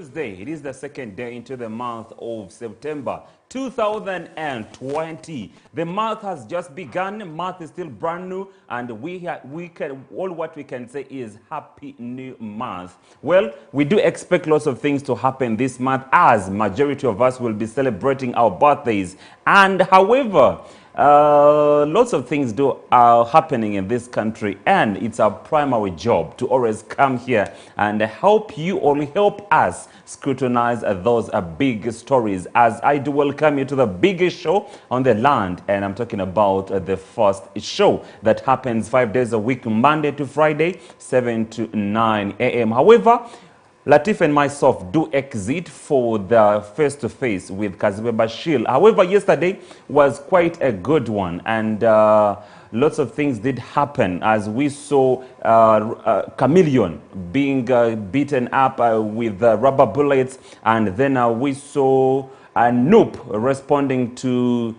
Tuesday. It is the second day into the month of September 2020. The month has just begun. The month is still brand new, and all what we can say is happy new month. Well, we do expect lots of things to happen this month, as majority of us will be celebrating our birthdays. And however, lots of things are happening in this country, and it's our primary job to always come here and help you or help us scrutinize those big stories, as I do welcome you to the biggest show on the land. And I'm talking about the first show that happens 5 days a week, Monday to Friday, 7 to 9 a.m. However, Latifah and myself do exit for the face-to-face with Kazibe Bashir. However, yesterday was quite a good one, and lots of things did happen, as we saw Chameleon being beaten up with rubber bullets, and then we saw Noop responding to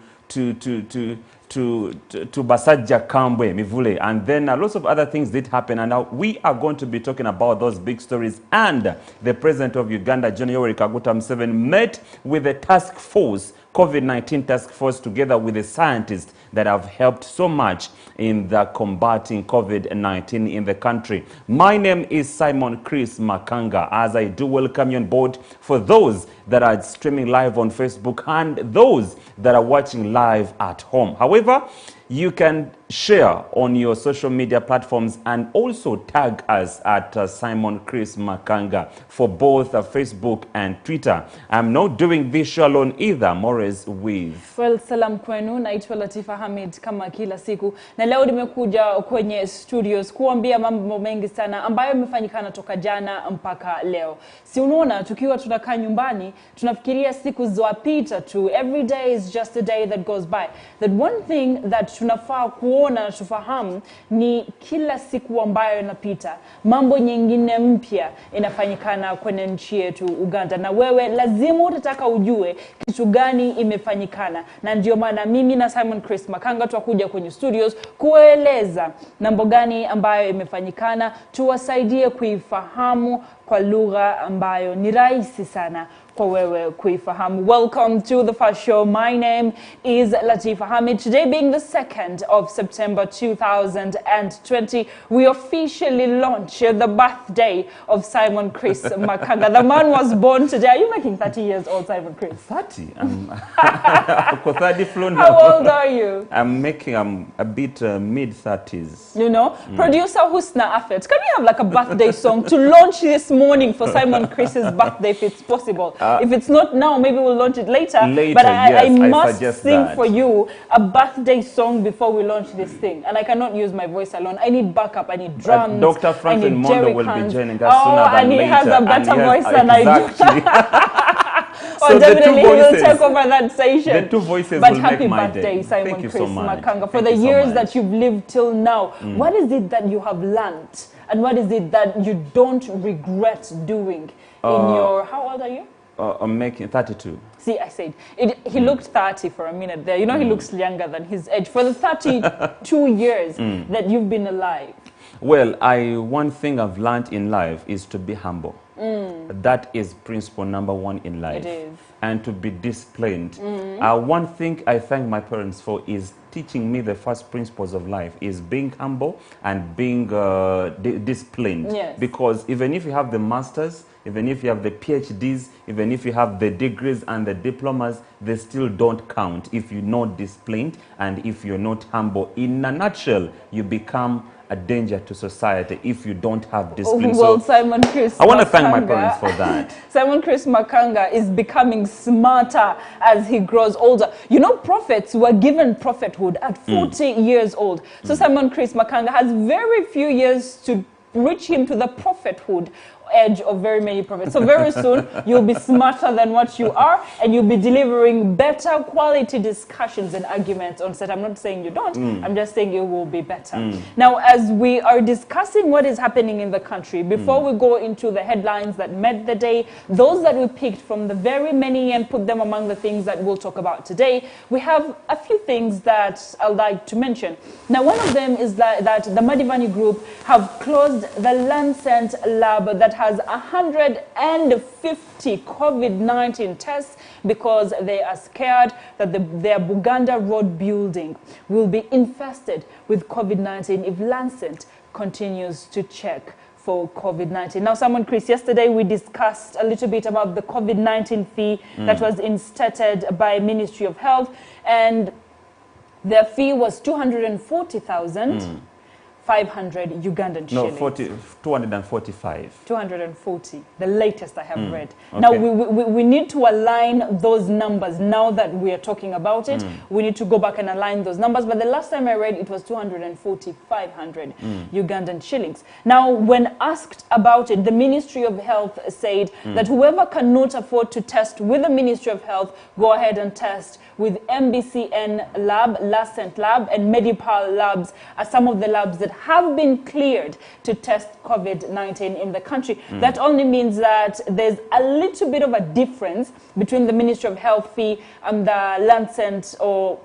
Basajja Kambwe Mivule, and then lots of other things did happen, and now we are going to be talking about those big stories. And the President of Uganda, John Yoweri Kaguta Museveni, met with the task force, COVID-19 task force, together with the scientists that have helped so much in the combating COVID-19 in the country. My name is Simon Chris Makanga, as I do welcome you on board for those that are streaming live on Facebook and those that are watching live at home. However, you can share on your social media platforms and also tag us at Simon Chris Makanga for both Facebook and Twitter. I'm not doing this show alone either. Mores with. Well, salam kwenu, naitwa Latifah Hamid kama kila siku. Na leo nimekuja kwenye studios kuambia mambo mengi sana ambayo yamefanyikana toka jana mpaka leo. Si unaona, tukiwa tunakaa nyumbani, tunafikiria siku zapita tu. Every day is just a day that goes by. That one thing that tunafaa kuona, tufahamu, ni kila siku ambayo inapita, mambo nyingine mpya inafanyikana kwenye nchi yetu Uganda, na wewe lazima utataka ujue kitu gani imefanyikana. Na ndio maana mimi na Simon Chris Makanga tutakuja kwenye studios kueleza mambo gani ambayo imefanyikana, tuwasaidie kuifahamu kwa lugha ambayo ni rahisi sana kwa wewe kuifahamu. Welcome to the first show. My name is Latifah Hamid. Today being the 2nd of September 2020, we officially launch the birthday of Simon Chris Makanga. The man was born today. Are you making 30 years old, Simon Chris? 30? I'm 30 flown. How old are you? I'm a bit mid-30s. You know? Producer Husna Afet, can we have like a birthday song to launch this morning for Simon Chris's birthday, if it's possible? If it's not now, maybe we'll launch it later. But yes, I must sing that for you a birthday song before we launch this thing. And I cannot use my voice alone. I need backup. I need drums. Dr. Franklin Mondo will be joining us sooner than and he later. has a better voice than exactly. I do. So definitely he will take over that station. The two voices but will happy make my birthday, day. Simon Thank you Chris so much. Makanga, for Thank the you so years much. that you've lived till now. What is it that you have learned? And what is it that you don't regret doing in your... How old are you? I'm making 32. See, I said, he looked 30 for a minute there. You know, he looks younger than his age. For the 32 years that you've been alive. Well, one thing I've learned in life is to be humble. That is principle number one in life. It is. And to be disciplined. One thing I thank my parents for is teaching me the first principles of life is being humble and being disciplined. Yes. Because even if you have the masters, even if you have the PhDs, even if you have the degrees and the diplomas, they still don't count if you're not disciplined and if you're not humble. In a nutshell, you become a danger to society if you don't have discipline. Well, so Simon Chris I want to thank my parents for that. Simon Chris Makanga is becoming smarter as he grows older. You know, prophets were given prophethood at 40 years old. So Simon Chris Makanga has very few years to reach him to the prophethood edge of very many prophets. So very soon, you'll be smarter than what you are, and you'll be delivering better quality discussions and arguments on set. I'm not saying you don't, I'm just saying it will be better. Now, as we are discussing what is happening in the country, before we go into the headlines that made the day, those that we picked from the very many and put them among the things that we'll talk about today, we have a few things that I'd like to mention. Now, one of them is that the Madivani Group have closed the Lancet lab that has 150 COVID-19 tests because they are scared that their Buganda Road building will be infested with COVID-19 if Lancet continues to check for COVID-19. Now, Simon, Chris, yesterday we discussed a little bit about the COVID-19 fee that was instated by Ministry of Health, and their fee was 240,500 Ugandan shillings. No, 245. 240, the latest I have read. Okay. Now, we need to align those numbers. Now that we are talking about it, we need to go back and align those numbers. But the last time I read, it was 240,500 Ugandan shillings. Now, when asked about it, the Ministry of Health said that whoever cannot afford to test with the Ministry of Health, go ahead and test with MBCN Lab, Lancet Lab, and Medipal Labs are some of the labs that have been cleared to test COVID-19 in the country. That only means that there's a little bit of a difference between the Ministry of Health fee and the Lancet or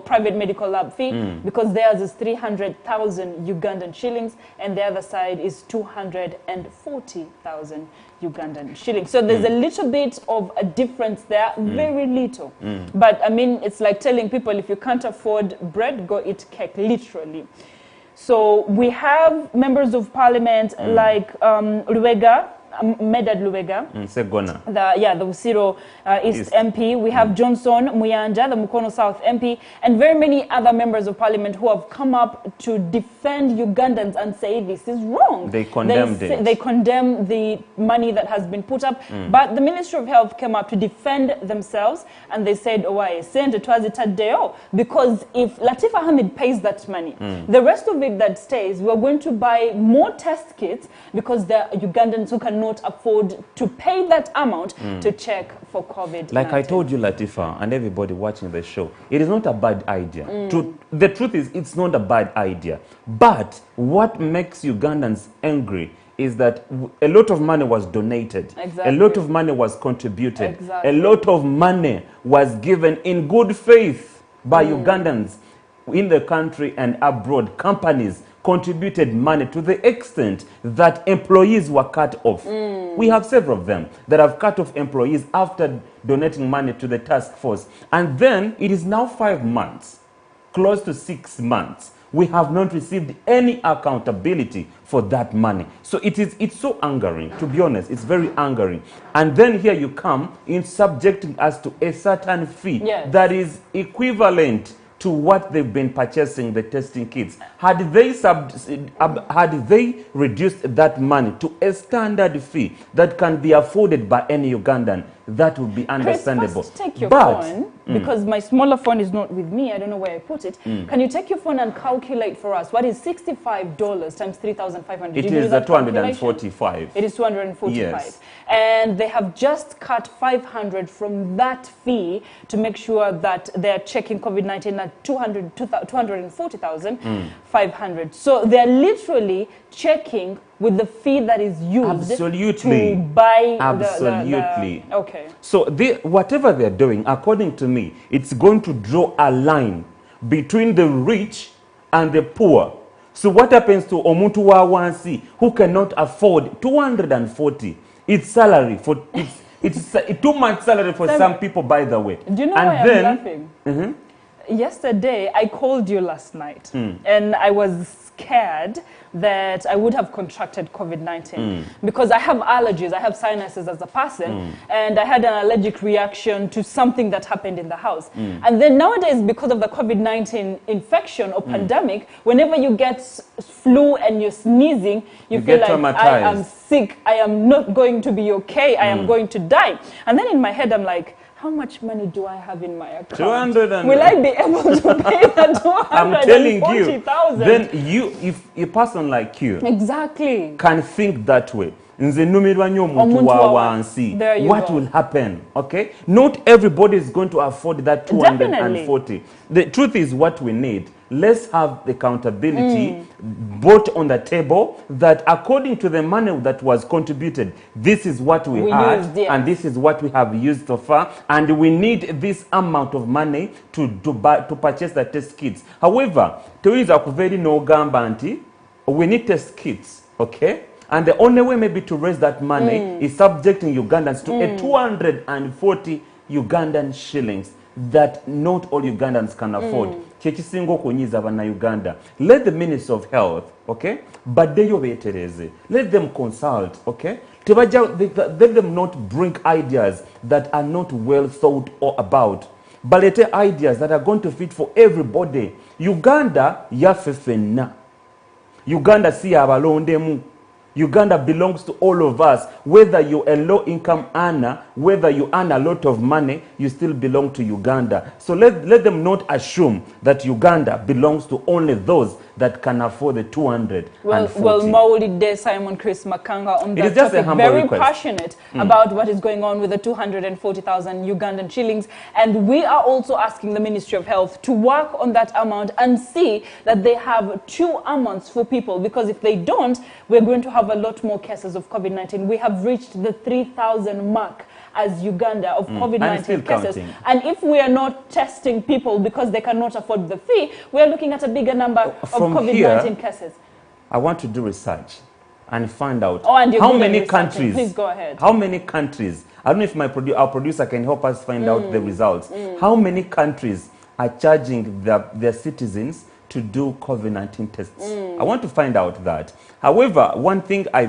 private medical lab fee, because theirs is 300,000 Ugandan shillings and the other side is 240,000 Ugandan shillings. So there's a little bit of a difference there, very little. But I mean, it's like telling people, if you can't afford bread, go eat cake, literally. So we have members of parliament like Luwega, Medad Luwega, Segona. the Usiro East MP. We have Johnson Muyanja, the Mukono South MP, and very many other members of parliament who have come up to defend Ugandans and say this is wrong. They condemned it. They condemn the money that has been put up. But the Ministry of Health came up to defend themselves, and they said, oh, I sent it was a deo, because if Latifah Hamid pays that money, the rest of it that stays, we're going to buy more test kits because the Ugandans who cannot afford to pay that amount to check for COVID-19. Like I told you, Latifah, and everybody watching the show, it is not a bad idea. The truth is, it's not a bad idea. But what makes Ugandans angry is that a lot of money was donated. Exactly. A lot of money was contributed. Exactly. A lot of money was given in good faith by Ugandans in the country and abroad. Companies contributed money to the extent that employees were cut off. We have several of them that have cut off employees after donating money to the task force. And then it is now 5 months, close to 6 months. We have not received any accountability for that money. So it's so angering, to be honest. It's very angering. And then here you come in subjecting us to a certain fee that is equivalent to what they've been purchasing the testing kits. Had they reduced that money to a standard fee that can be afforded by any Ugandan, that would be understandable. Chris, first take your phone, because my smaller phone is not with me. I don't know where I put it. Can you take your phone and calculate for us what is $65 times 3,500? It is 245. It is 245. Yes. And they have just cut 500 from that fee to make sure that they're checking COVID-19 at 240,500. So they're literally checking with the fee that is used to buy the okay. So whatever they're doing, according to me, it's going to draw a line between the rich and the poor. So what happens to Omuntu wa wansi who cannot afford 240? It's salary for it's 2 months salary for some people, by the way. Do you know why I'm laughing? Yesterday, I called you last night, and I was scared that I would have contracted COVID-19 because I have allergies, I have sinuses as a person, and I had an allergic reaction to something that happened in the house. And then nowadays, because of the COVID-19 infection or pandemic, whenever you get flu and you're sneezing, you feel like, I am sick, I am not going to be okay, I am going to die. And then in my head, I'm like, how much money do I have in my account? 200. Will I be able to pay the 240,000? I'm telling you, then if a person like you can think that way, what will happen? Okay, not everybody is going to afford that 240. The truth is, what we need, let's have the accountability brought on the table that according to the money that was contributed, this is what we had and this is what we have used so far, and we need this amount of money to purchase the test kits. However, we need test kits, okay? And the only way maybe to raise that money is subjecting Ugandans to a 240 Ugandan shillings that not all Ugandans can afford. Chekisingo kunyiza bana Uganda. Let the Minister of Health, okay? But they let them consult, okay? Let them not bring ideas that are not well thought about. But let ideas that are going to fit for everybody. Uganda yafefenna. Uganda si abalondemu. Uganda belongs to all of us. Whether you're a low-income earner, whether you earn a lot of money, you still belong to Uganda. So let them not assume that Uganda belongs to only those that can afford the 240. Well, Mauli De Simon Chris Makanga on that topic, very request. Passionate about what is going on with the 240,000 Ugandan shillings. And we are also asking the Ministry of Health to work on that amount and see that they have 2 amounts for people. Because if they don't, we're going to have a lot more cases of COVID-19. We have reached the 3,000 mark as Uganda of COVID-19 cases. Counting. And if we are not testing people because they cannot afford the fee, we are looking at a bigger number of COVID-19 cases. I want to do research and find out and how many countries. Please go ahead. How many countries? I don't know if our producer can help us find out the results. How many countries are charging their citizens to do COVID-19 tests? I want to find out that. However, one thing I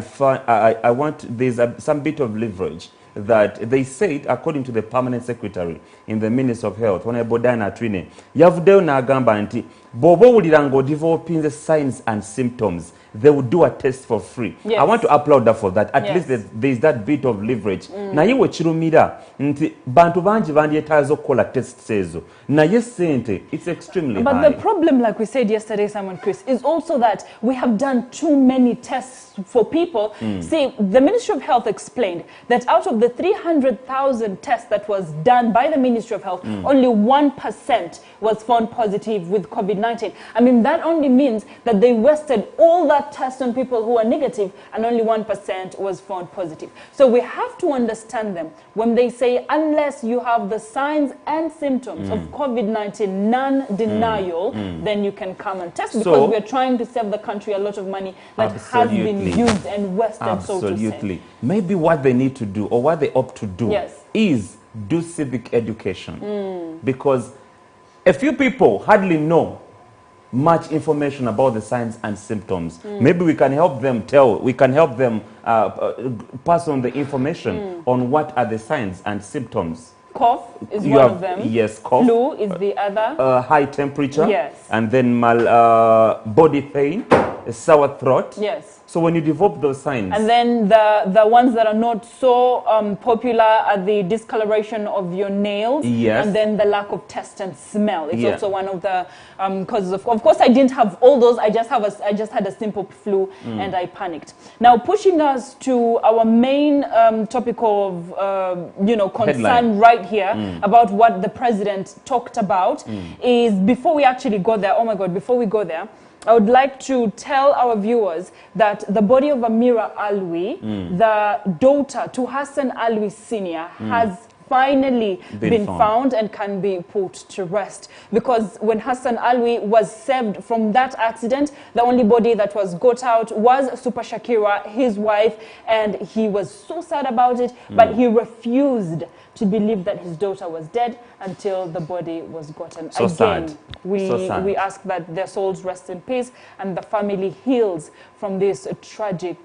want, there's some bit of leverage that they said, according to the permanent secretary in the Ministry of Health, Honorable Diana Twine, yavuddeyo n'agamba nti bw'oba owulira ng'odeveloping the signs and symptoms, they will do a test for free. Yes. I want to applaud that for that. At least there's that bit of leverage. Naye we kirumira nti bantu bangi bandyetaaza okukola tests ezo. Naye sente, it's extremely high. But the problem, like we said yesterday, Simon Chris, is also that we have done too many tests for people. See, the Ministry of Health explained that out of the 300,000 tests that was done by the Ministry of Health, only 1% was found positive with COVID-19. I mean, that only means that they wasted all that test on people who are negative and only 1% was found positive. So we have to understand them when they say, unless you have the signs and symptoms of COVID-19 non-denial, then you can come and test, because we're trying to save the country a lot of money that has been used and wasted, so to say. Maybe what they need to do, or what they opt to do, is do civic education. Because a few people hardly know much information about the signs and symptoms. Maybe we can help them pass on the information on what are the signs and symptoms. Cough is one of them. Yes, cough. Flu is the other. High temperature. Yes. And then body pain, sour throat. Yes. So when you develop those signs. And then the ones that are not so popular are the discoloration of your nails. Yes. And then the lack of taste and smell. It's also one of the causes. Of course, I didn't have all those. I just had a simple flu and I panicked. Now, pushing us to our main topic of concern headline right here about what the president talked about is, before we actually go there, oh my God, before we go there, I would like to tell our viewers that the body of Amira Alwi, the daughter to Hassan Alwi Sr., has finally been found and can be put to rest. Because when Hassan Alwi was saved from that accident, the only body that was got out was Super Shakira, his wife, and he was so sad about it, but he refused to believe that his daughter was dead until the body was gotten. So again, sad. we ask that their souls rest in peace and the family heals from this tragic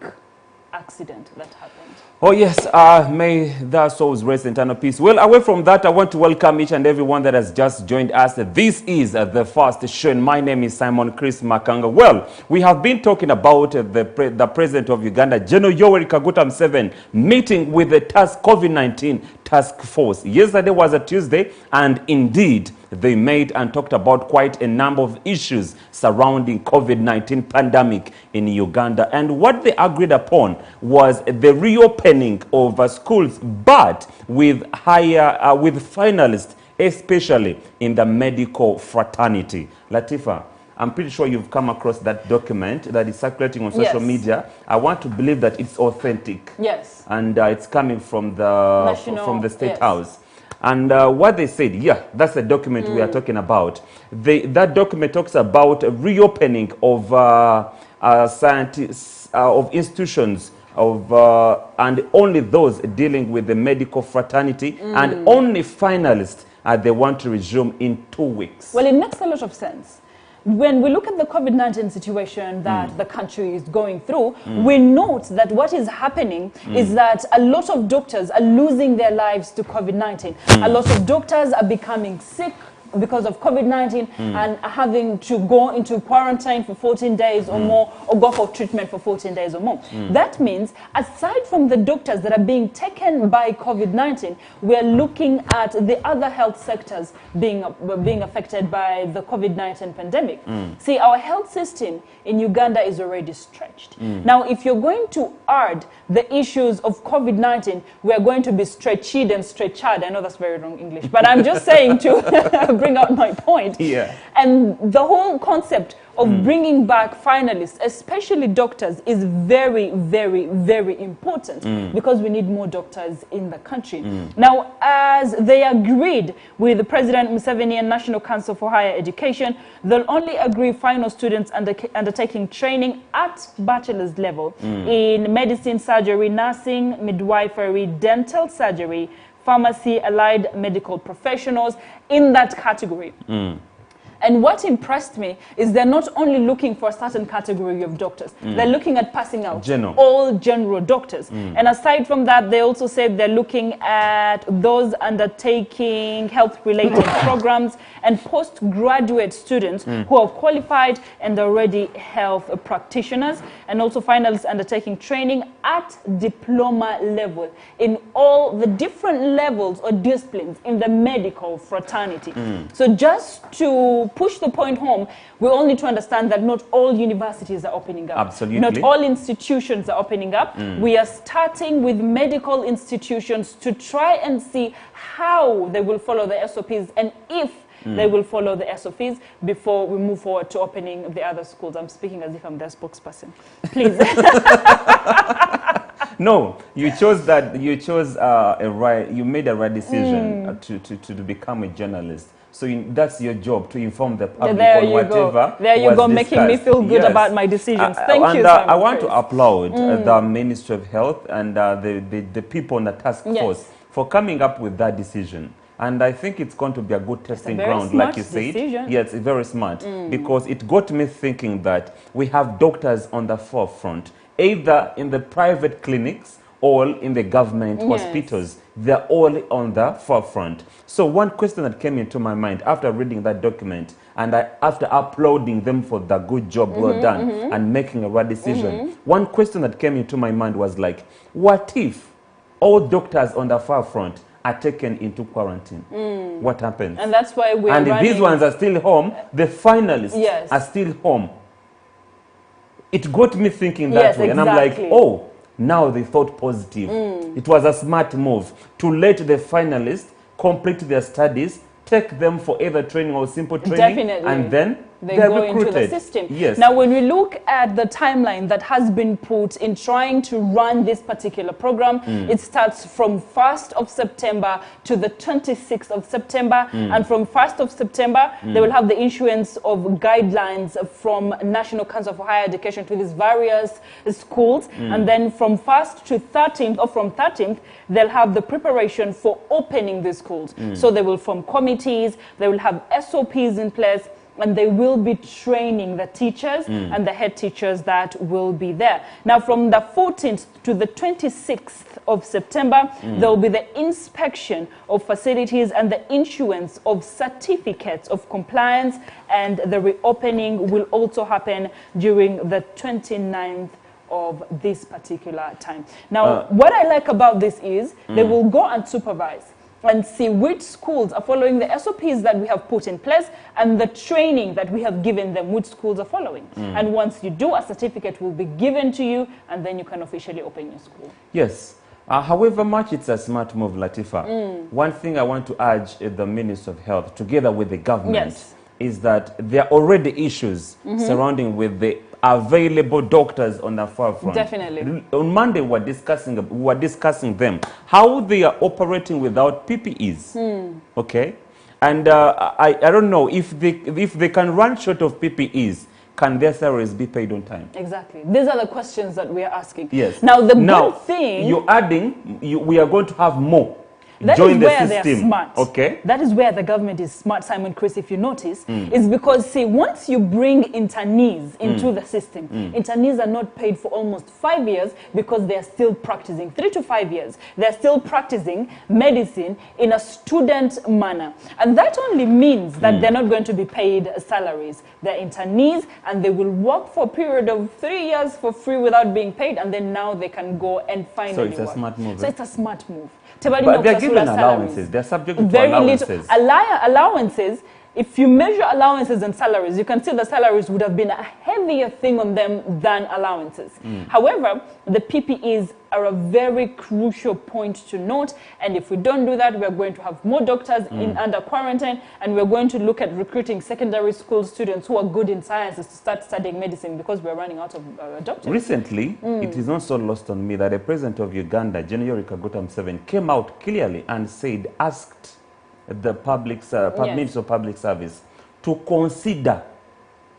accident that happened. Oh yes, may their souls rest in eternal peace. Well, away from that, I want to welcome each and everyone that has just joined us. This is the first show, and my name is Simon Chris Makanga. Well, we have been talking about the President of Uganda, General Yoweri Kaguta Museveni, meeting with the COVID-19 task force. Yesterday was a Tuesday, and indeed, they made and talked about quite a number of issues surrounding COVID-19 pandemic in Uganda. And what they agreed upon was the reopening of schools, but with finalists, especially in the medical fraternity. Latifah, I'm pretty sure you've come across that document that is circulating on social media. I want to believe that it's authentic. Yes. And it's coming from the State House. And what they said, that's the document we are talking about. That document talks about reopening of scientists, of institutions, of and only those dealing with the medical fraternity, and only finalists they want to resume in 2 weeks. Well, it makes a lot of sense. When we look at the COVID-19 situation that the country is going through, we note that what is happening is that a lot of doctors are losing their lives to COVID-19. A lot of doctors are becoming sick because of COVID-19 and having to go into quarantine for 14 days or more, or go for treatment for 14 days or more. That means, aside from the doctors that are being taken by COVID-19, we are looking at the other health sectors being affected by the COVID-19 pandemic. See, our health system in Uganda is already stretched. Now, if you're going to add the issues of COVID-19, we are going to be stretched and stretched. I know that's very wrong English, but I'm just saying to bring out my point. Yeah. And the whole concept of bringing back finalists, especially doctors, is very, very, very important because we need more doctors in the country. Now, as they agreed with President Museveni and National Council for Higher Education, they'll only agree final students undertaking training at bachelor's level in medicine, surgery, nursing, midwifery, dental surgery, pharmacy, allied medical professionals, in that category. And what impressed me is they're not only looking for a certain category of doctors, they're looking at passing out all general doctors. And aside from that, they also said they're looking at those undertaking health-related programs and postgraduate students who are qualified and already health practitioners, and also finalists undertaking training at diploma level in all the different levels or disciplines in the medical fraternity. So just to push the point home, we all need to understand that not all universities are opening up. Absolutely. Not all institutions are opening up. We are starting with medical institutions to try and see how they will follow the SOPs and if they will follow the SOPs before we move forward to opening the other schools. I'm speaking as if I'm their spokesperson. Please. No, you chose that. You chose you made a right decision to become a journalist. So that's your job, to inform the public on whatever. There you go, making me feel good about my decisions. Thank you, Simon. I want to applaud the Ministry of Health and the people on the task force for coming up with that decision. And I think it's going to be a good testing ground, like you said. Yes, it's very smart, because it got me thinking that we have doctors on the forefront, either in the private clinics or in the government hospitals. They're all on the forefront. So one question that came into my mind after reading that document and after applauding them for the good job well done and making a right decision, one question that came into my mind was like, what if all doctors on the forefront are taken into quarantine? What happens? And that's why we're running. These ones are still home. The finalists are still home. It got me thinking that way. And I'm like, oh, now they thought positive. It was a smart move to let the finalists complete their studies, take them for either training or simple training, and then they go into the system. Now, when we look at the timeline that has been put in trying to run this particular program, it starts from 1st of September to the 26th of September. And from 1st of September, they will have the issuance of guidelines from National Council for Higher Education to these various schools. And then from 1st to 13th, or from 13th, they'll have the preparation for opening the schools. So they will form committees, they will have SOPs in place, and they will be training the teachers and the head teachers that will be there. Now, from the 14th to the 26th of September, there will be the inspection of facilities and the issuance of certificates of compliance, and the reopening will also happen during the 29th of this particular time. Now, what I like about this is they will go and supervise and see which schools are following the SOPs that we have put in place and the training that we have given them, which schools are following. And once you do, a certificate will be given to you, and then you can officially open your school. Yes. However much it's a smart move, Latifah, one thing I want to urge the Ministry of Health, together with the government, is that there are already issues surrounding with the available doctors on the forefront. Definitely. On Monday, we were discussing them, how they are operating without PPEs. Okay? And I don't know, if they can run short of PPEs, can their salaries be paid on time? Exactly. These are the questions that we are asking. Yes. Now, the good thing... you're adding, we are going to have more. That join is the where system. they're smart. Okay. That is where the government is smart, Simon Chris, if you notice, is because, see, once you bring internees into the system, internees are not paid for almost 5 years because they're still practicing, 3 to 5 years. They're still practicing medicine in a student manner. And that only means that they're not going to be paid salaries. They're internees and they will work for a period of 3 years for free without being paid, and then now they can go and finally work. So it's a smart move. So it's a smart move. But they're given allowances. They're subject to allowances. Allowances. If you measure allowances and salaries, you can see the salaries would have been a heavier thing on them than allowances. However, the PPEs are a very crucial point to note, and if we don't do that, we're going to have more doctors under quarantine, and we're going to look at recruiting secondary school students who are good in sciences to start studying medicine because we're running out of doctors. Recently, it is not so lost on me that the president of Uganda, General Kaguta Museveni, came out clearly and said, asked the Minister of Public Service to consider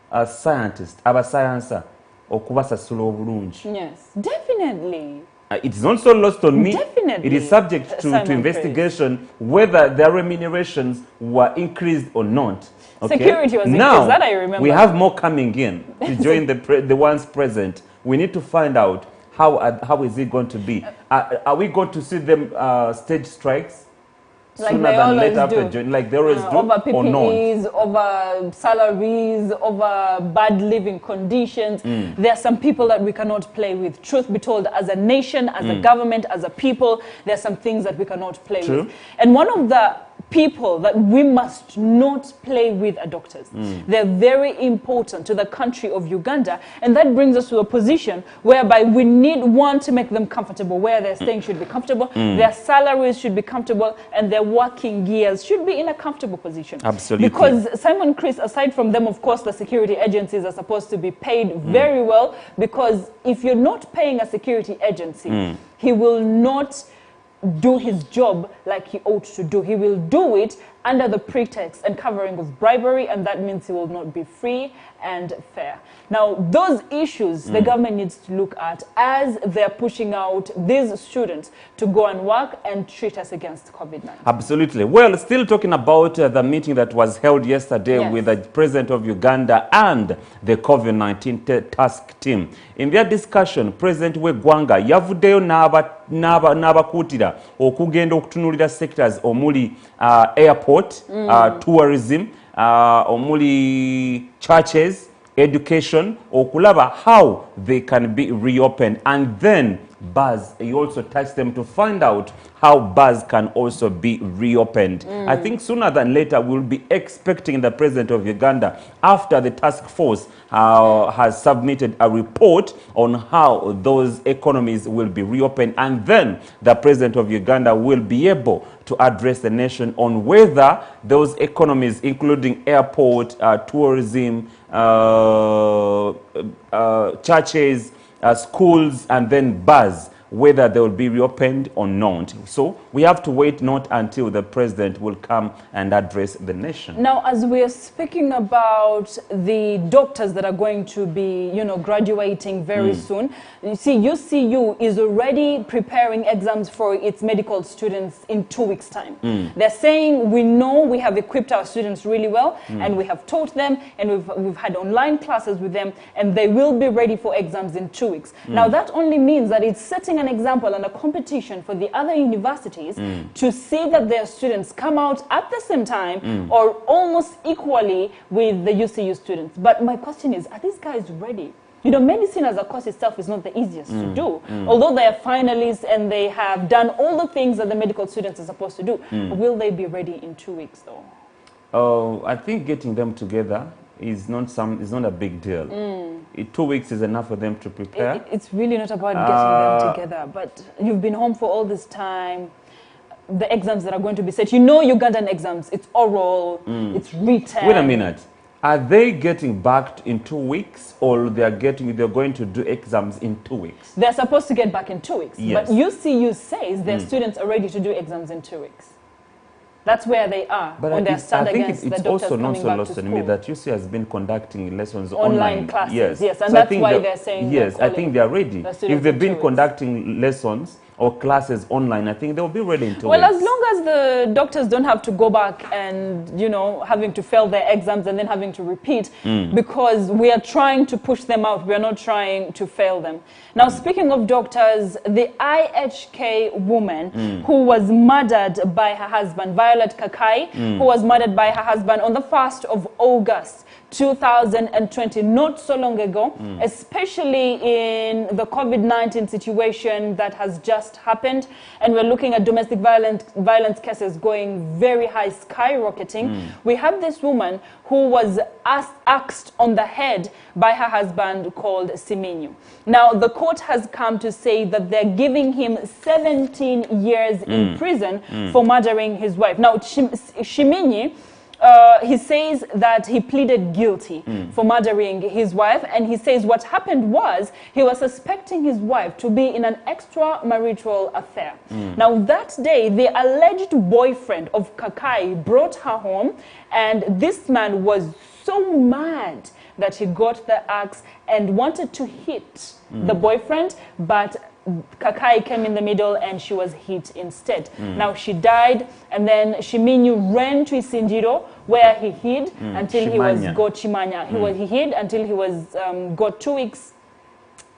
a scientist, a sciencer, okubasasula obulungi. Yes, definitely. It is not so lost on me. Definitely. It is subject to investigation whether their remunerations were increased or not. Okay? Security was now, increased, that I remember. We have more coming in to join the ones present. We need to find out how is it going to be. Are we going to see them stage strikes? Like sooner they than always later do. after joining, like they always do, over PPEs, or not? over salaries, over bad living conditions. There are some people that we cannot play with. Truth be told, as a nation, as a government, as a people, there are some things that we cannot play with. And one of the people that we must not play with are doctors. They're very important to the country of Uganda, and that brings us to a position whereby we need to make them comfortable, where they're staying should be comfortable, their salaries should be comfortable, and their working years should be in a comfortable position. Absolutely. Because Simon Chris, aside from them, of course, the security agencies are supposed to be paid very well, because if you're not paying a security agency, he will not do his job like he ought to do. He will do it under the pretext and covering of bribery, and that means he will not be free and fair. Now, those issues the government needs to look at as they're pushing out these students to go and work and treat us against COVID-19. Absolutely. Well, still talking about the meeting that was held yesterday with the President of Uganda and the COVID-19 task team. In their discussion, President Wegwanga yavuddeyo n'abakuutira okugenda okutunuulira sectors omuli airport, tourism, omuli churches, education, okulaba how they can be reopened, and then bars. He also touched them to find out how bars can also be reopened. I think sooner than later we'll be expecting the President of Uganda, after the task force has submitted a report on how those economies will be reopened, and then the President of Uganda will be able to address the nation on whether those economies, including airport, tourism, churches, schools, and then bars, whether they will be reopened or not. So we have to wait not until the president will come and address the nation. Now, as we are speaking about the doctors that are going to be, graduating very soon, you see, UCU is already preparing exams for its medical students in 2 weeks' time. They're saying, we know we have equipped our students really well, and we have taught them, and we've had online classes with them, and they will be ready for exams in 2 weeks. Now, that only means that it's setting an example and a competition for the other universities to see that their students come out at the same time or almost equally with the UCU students. But my question is, are these guys ready? Medicine as a course itself is not the easiest to do. Although they are finalists and they have done all the things that the medical students are supposed to do, will they be ready in 2 weeks though? Oh, I think getting them together is not a big deal. 2 weeks is enough for them to prepare. It's really not about getting them together, but you've been home for all this time. The exams that are going to be set, Ugandan exams, it's oral, it's written. Wait a minute. Are they getting back in 2 weeks, or they're going to do exams in 2 weeks? They're supposed to get back in 2 weeks. Yes. But UCU says their students are ready to do exams in 2 weeks. That's where they are on their stand against the doctors also not coming so back lost to on me school. that UC has been conducting lessons Online classes, yes, and so that's why they're saying yes, I think they are ready. the If students they've in been 2 weeks. conducting lessons or classes online, I think they'll be ready in 2 Well, weeks. as long as the doctors don't have to go back and, you know, having to fail their exams and then having to repeat, because we are trying to push them out. We are not trying to fail them. Now, speaking of doctors, the IHK woman who was murdered by her husband, Violet Kakai, who was murdered by her husband on the 1st of August, 2020, not so long ago, especially in the COVID-19 situation that has just happened. And we're looking at domestic violence cases going very high, skyrocketing. We have this woman who was axed on the head by her husband called Siminyu. Now, the court has come to say that they're giving him 17 years in prison for murdering his wife. Now, Shiminyi, he says that he pleaded guilty for murdering his wife, and he says what happened was he was suspecting his wife to be in an extramarital affair. Now, that day, the alleged boyfriend of Kakai brought her home, and this man was so mad that he got the axe and wanted to hit the boyfriend, but Kakai came in the middle and she was hit instead. Now she died, and then Shiminyu ran to Isinjiro where he hid until he was got Chimanya. He hid until he was got 2 weeks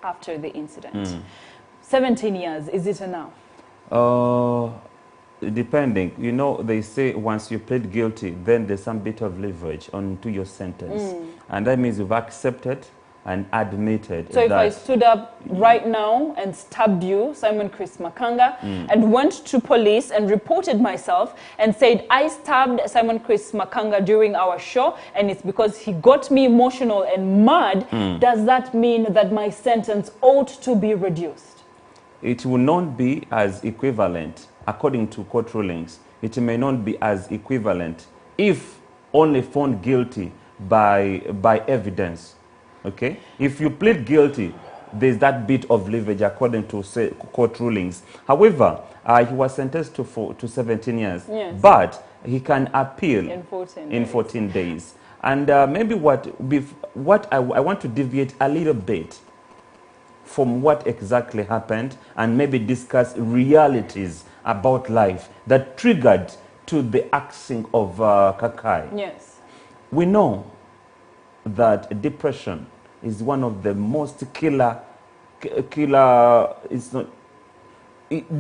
after the incident. 17 years, is it enough? Depending, you know, they say once you plead guilty, then there's some bit of leverage onto your sentence, and that means you've accepted and admitted. So if I stood up right now and stabbed you, Simon Chris Makanga, and went to police and reported myself and said, I stabbed Simon Chris Makanga during our show, and it's because he got me emotional and mad, does that mean that my sentence ought to be reduced? It will not be as equivalent, according to court rulings. It may not be as equivalent if only found guilty by evidence. Okay, if you plead guilty, there's that bit of leverage according to court rulings. However, he was sentenced to 17 years, but he can appeal in 14 days. And maybe what I want to deviate a little bit from what exactly happened and maybe discuss realities about life that triggered to the axing of Kakai. Yes. We know that depression is one of the most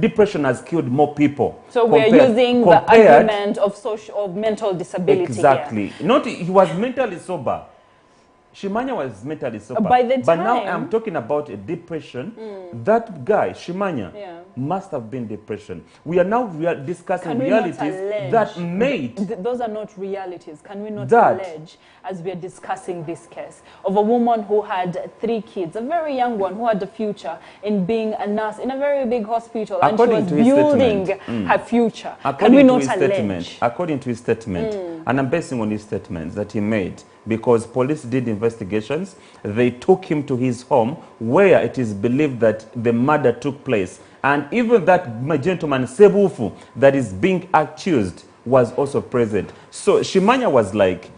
depression has killed more people. So we're using the argument of mental disability. Exactly. Here. Not he was mentally sober. Shimanya was mentally sober. By the time, but now I'm talking about a depression. That guy, Shimanya, must have been depression. We are now discussing realities that made... Those are not realities. Can we not allege, as we are discussing this case, of a woman who had 3 kids, a very young one who had a future in being a nurse in a very big hospital, according and she was building her future. According Can we to not his allege? Statement, according to his statement, and I'm basing on his statements that he made, because police did investigations, they took him to his home where it is believed that the murder took place. And even that gentleman, Sebufu, that is being accused, was also present. So Shimanya was like,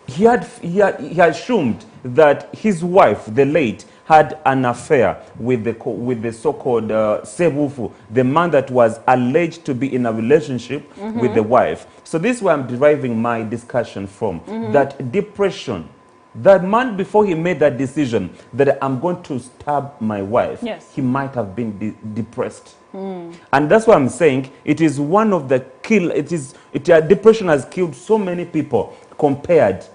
he assumed that his wife, the late, had an affair with the so-called Sebufu, the man that was alleged to be in a relationship with the wife. So this is where I'm deriving my discussion from, that depression, that man, before he made that decision that I'm going to stab my wife, he might have been depressed. And that's why I'm saying it is one of the depression has killed so many people compared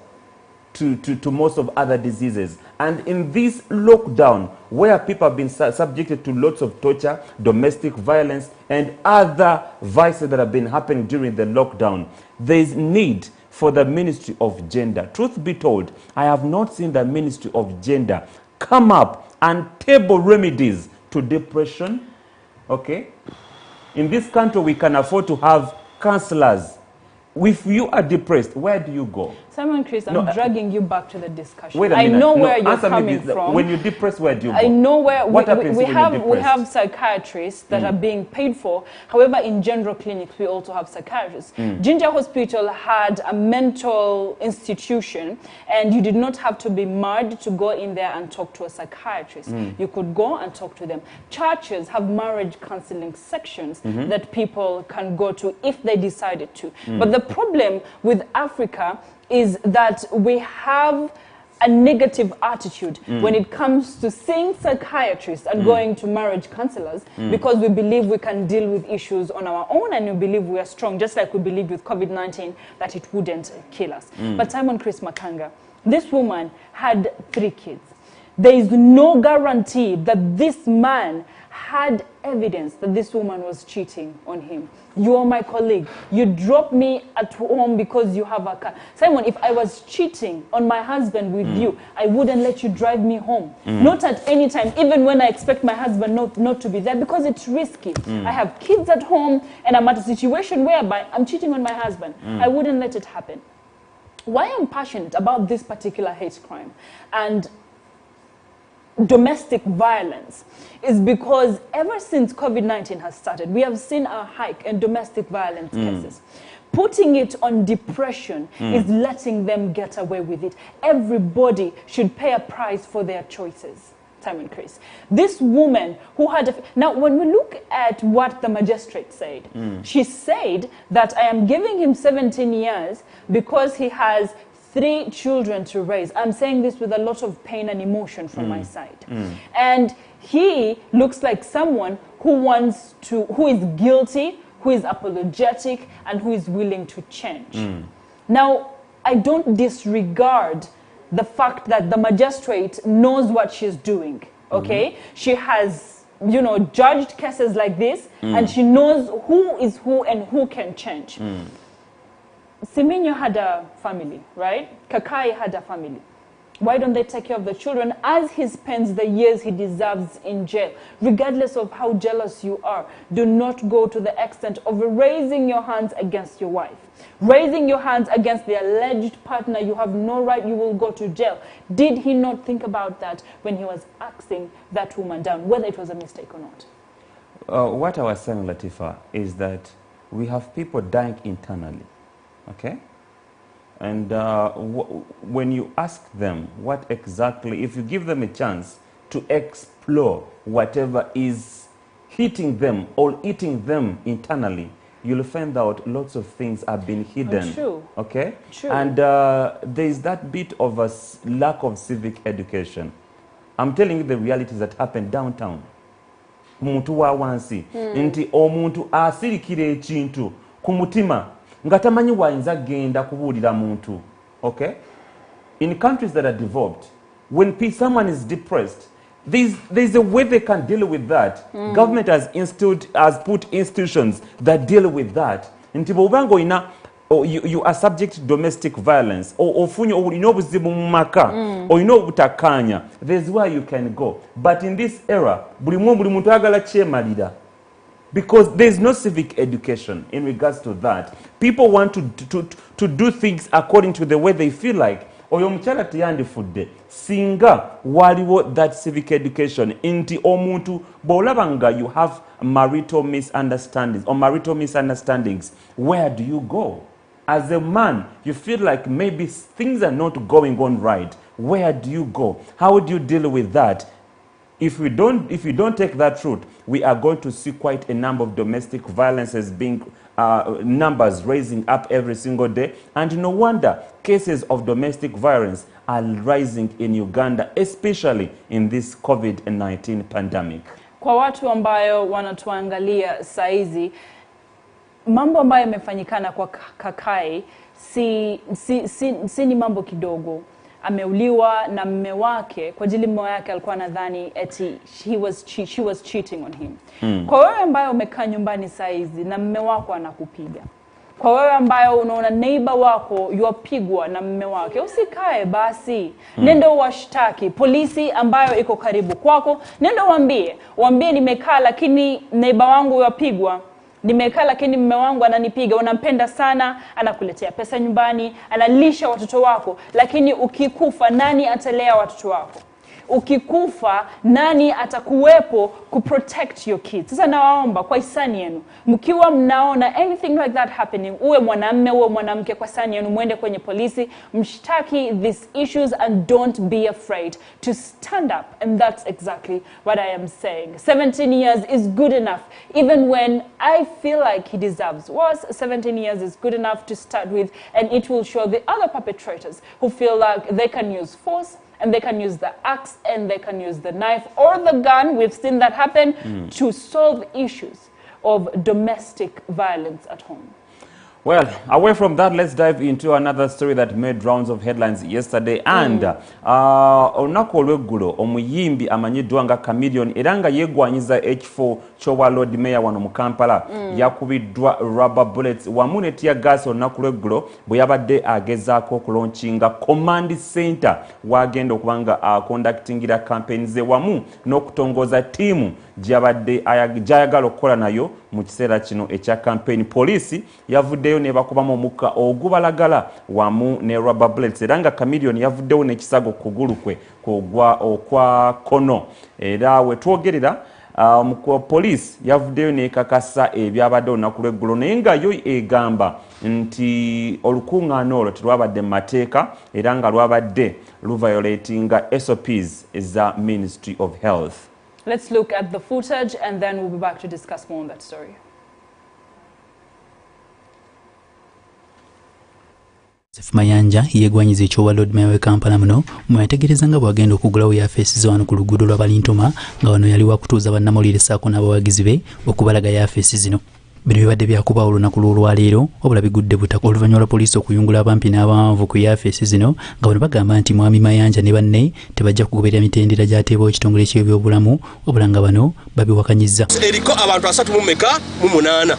to most of other diseases. And in this lockdown, where people have been subjected to lots of torture, domestic violence, and other vices that have been happening during the lockdown, there is need for the Ministry of Gender. Truth be told, I have not seen the Ministry of Gender come up and table remedies to depression. Okay? In this country, we can afford to have counselors. If you are depressed, where do you go? Simon Chris, I'm dragging you back to the discussion. Wait a minute. I know where you're coming from. When you're depressed, where do you go? I know where what happens when you're depressed? We have psychiatrists that are being paid for. However, in general clinics, we also have psychiatrists. Ginger Hospital had a mental institution, and you did not have to be mad to go in there and talk to a psychiatrist. You could go and talk to them. Churches have marriage counseling sections that people can go to if they decided to. But the problem with Africa is that we have a negative attitude when it comes to seeing psychiatrists and going to marriage counselors because we believe we can deal with issues on our own and we believe we are strong, just like we believed with COVID-19 that it wouldn't kill us. But Simon Chris Makanga, this woman had 3 kids. There is no guarantee that this man had evidence that this woman was cheating on him. You are my colleague. You drop me at home because you have a car. Simon, if I was cheating on my husband with you, I wouldn't let you drive me home. Not at any time, even when I expect my husband not to be there, because it's risky. I have kids at home and I'm at a situation whereby I'm cheating on my husband. I wouldn't let it happen. Why I'm passionate about this particular hate crime and domestic violence is because ever since COVID-19 has started, we have seen a hike in domestic violence cases. Putting it on depression is letting them get away with it. Everybody should pay a price for their choices. Simon Chris. This woman who had... Now, when we look at what the magistrate said, she said that I am giving him 17 years because he has 3 children to raise. I'm saying this with a lot of pain and emotion from my side. And he looks like someone who is guilty, who is apologetic, and who is willing to change. Now, I don't disregard the fact that the magistrate knows what she's doing, okay? She has, you know, judged cases like this, and she knows who is who and who can change. Siminyo had a family, right? Kakai had a family. Why don't they take care of the children as he spends the years he deserves in jail? Regardless of how jealous you are, do not go to the extent of raising your hands against your wife. Raising your hands against the alleged partner, you have no right, you will go to jail. Did he not think about that when he was axing that woman down, whether it was a mistake or not? What I was saying, Latifah, is that we have people dying internally. Okay? And when you ask them what exactly, if you give them a chance to explore whatever is hitting them or eating them internally, you'll find out lots of things have been hidden. True. Okay? True. And there is that bit of a lack of civic education. I'm telling you the realities that happen downtown. Muntu wa wansi. Nti omuntu asirikire chintu kumutima. Ngatamanyi wainza genda kubuulira muntu. Okay? In countries that are developed, when someone is depressed, there's a way they can deal with that. Government has put institutions that deal with that. Nti bw'obanga ina you are subject to domestic violence or ofunye olina obuzibu mu maka olina obutakkaanya, there's where you can go. But in this era, buli muntu agala kyemalira. Because there's no civic education in regards to that. People want to do things according to the way they feel like. Oyo mukyala teyandifudde singa waliwo that civic education inti omuntu bw'olaba you have marital misunderstandings or marital misunderstandings, where do you go? As a man, you feel like maybe things are not going on right. Where do you go? How do you deal with that? If you don't take that route, we are going to see quite a number of domestic violences being numbers raising up every single day, and no wonder cases of domestic violence are rising in Uganda, especially in this COVID-19 pandemic. Kwa watu ambayo wanatuangalia saizi, mambo ambayo yamefanyikana kwa Kakai si ni mambo kidogo. Ameuliwa na mume wake kwa ajili mume wake alikuwa nadhani eti she was cheating on him. Kwa wewe ambaye umekaa nyumbani saizi na mume wako anakupiga, kwa wewe ambaye unaona neighbor wako yuapigwa na mume wake, usikae basi. Nenda washtaki polisi ambayo iko karibu kwako. Nenda waambie nimekaa lakini neighbor wangu yuapigwa. Nimekaa lakini mume wangu ananipiga, unampenda sana, anakuletea pesa nyumbani, analisha watoto wako, lakini ukikufa nani atalea watoto wako? Ukikufa nani atakuwepo kuprotect your kids? Sasa nawaomba kwa hisani yenu, mkiwa mnaona anything like that happening, uwe mwanamume uwe mwanamke, kwa hisani yenu mwende kwenye polisi, mshtaki these issues and don't be afraid to stand up. And that's exactly what I am saying. 17 years is good enough, even when I feel like he deserves worse. 17 years is good enough to start with, and it will show the other perpetrators who feel like they can use force, and they can use the axe, and they can use the knife or the gun. We've seen that happen to solve issues of domestic violence at home. Well, away from that, let's dive into another story that made rounds of headlines yesterday. And olunaku olw'eggulo omuyimbi amanyiddwa nga Chameleone era nga yeegwanyiza H4 Chowa Lord Mayor wano mu Kampala yakubiddwa rubber bullets wamu ne tear gas olunaku lw'eggulo bwe yabadde agezaako okulaunchinga command center wagenda okuba nga aconductingira campaign ze wamu n'okutongooza ttiimu gy'ayagala okukola nayo mu kiseera kino ekya campaign. Poliisi yavuddeyo ne bakubamu omukka ogubalagala wamu ne rubber bullets era nga Chameleone yavuddewo n'ekisago ku kugulu kwe okwa kono. Era we twogerera poliisi yavuddeyo n'ekakasa ebyabadde olunaku lw'eggulo naye nga yo egamba nti olukuŋŋaana olwo terwabadde mu mateeka era nga lwabadde luviolatinga SOPs eza Ministry of Health. Let's look at the footage and then we'll be back to discuss more on that story. Mayanja yeegwanyiza Chowa Lord Mayor we Kampala muno mwetegereza nga bwagenda okugulawo yafeesi z'awano ku luguudo lwa Balintoma nga wano yali wakutuuza bannamawulire ssaako n'abawagizi be okubalaga yafeesi zino. Bino bibadde byakuba olunaku lw'olwaleero wabula bigudde butaka oluvannyuma lwa poliisi okuyungula abampi n'abawanvu ku yafeesi zino nga bano bagamba nti mwami Mayanja ne banne tebajja kugoberera mitendera gy'ateebwawo ekitongole ky'ebyobulamu wabula nga bano babiwakanyizza. Eriko abantu 38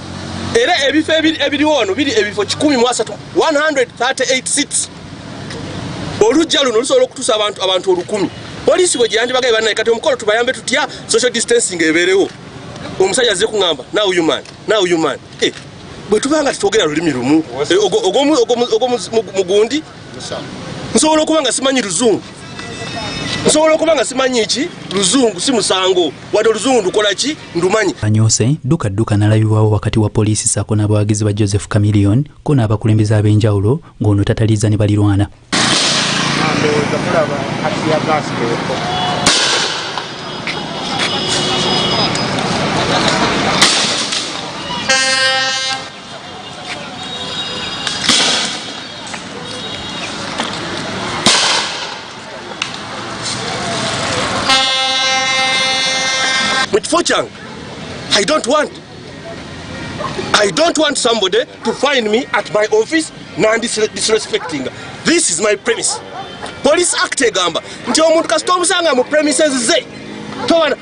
era ebifo ebiriwo wano biri ebifo 138 seats. Olujja luno lusobola okutuusa abantu 10,000. Poliisi bwe gyandibagaye bannaye kati omukolo tubayambe tutya social distancing ebeerewo. Omusajja azze kuŋŋamba now you man bwe tubanga tutogera lulimi lumu ogomugundi nsobola okuba nga simanyi luzungu nsobola okuba nga simanyi ki luzungu si musango wadde oluzungu ndukola ki ndumanyi. Anyose dduka n'alabibwawo wakati wa poliisi ssaako n'abawagizi ba Joseph Chameleone ko n'abakulembeze ab'enjawulo ng'ono tataliiza ne balirwana. I don't want somebody to find me at my office disrespecting. This is my premise. Police act egamba nti omuntu kasita omusanga mu premises ze towana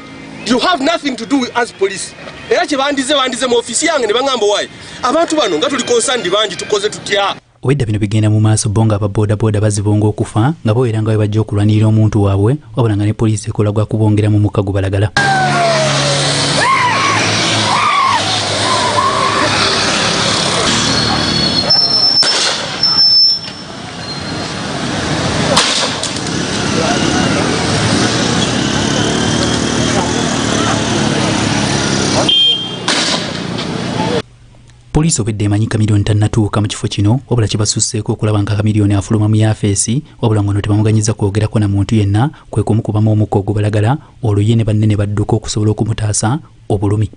you have nothing to do as police. Era kye bandize mu office yange ne bangamba wayi abantu bano nga tuli concerned bangi tukoze tutya. Wedda bino bigenda mu maaso bonga ababoodabooda bazibonga okufa nga bo era nga bwe bajja okulwanirira omuntu waabwe wabula nga ne poliisi ekola gwa kubongera mu mukka gubalagala. Poliisi obedde emanyi Chameleone tannatuuka mu kifo kino wabula kibasusseeko okulaba nga Chameleone afuluma mu yafeesi wabula ngono tebamuganyiza kwogerako na muntu yenna kwe kumukubamu omukka ogubalagala olwo ye ne banne ne badduka okusobola okumutaasa obulumi.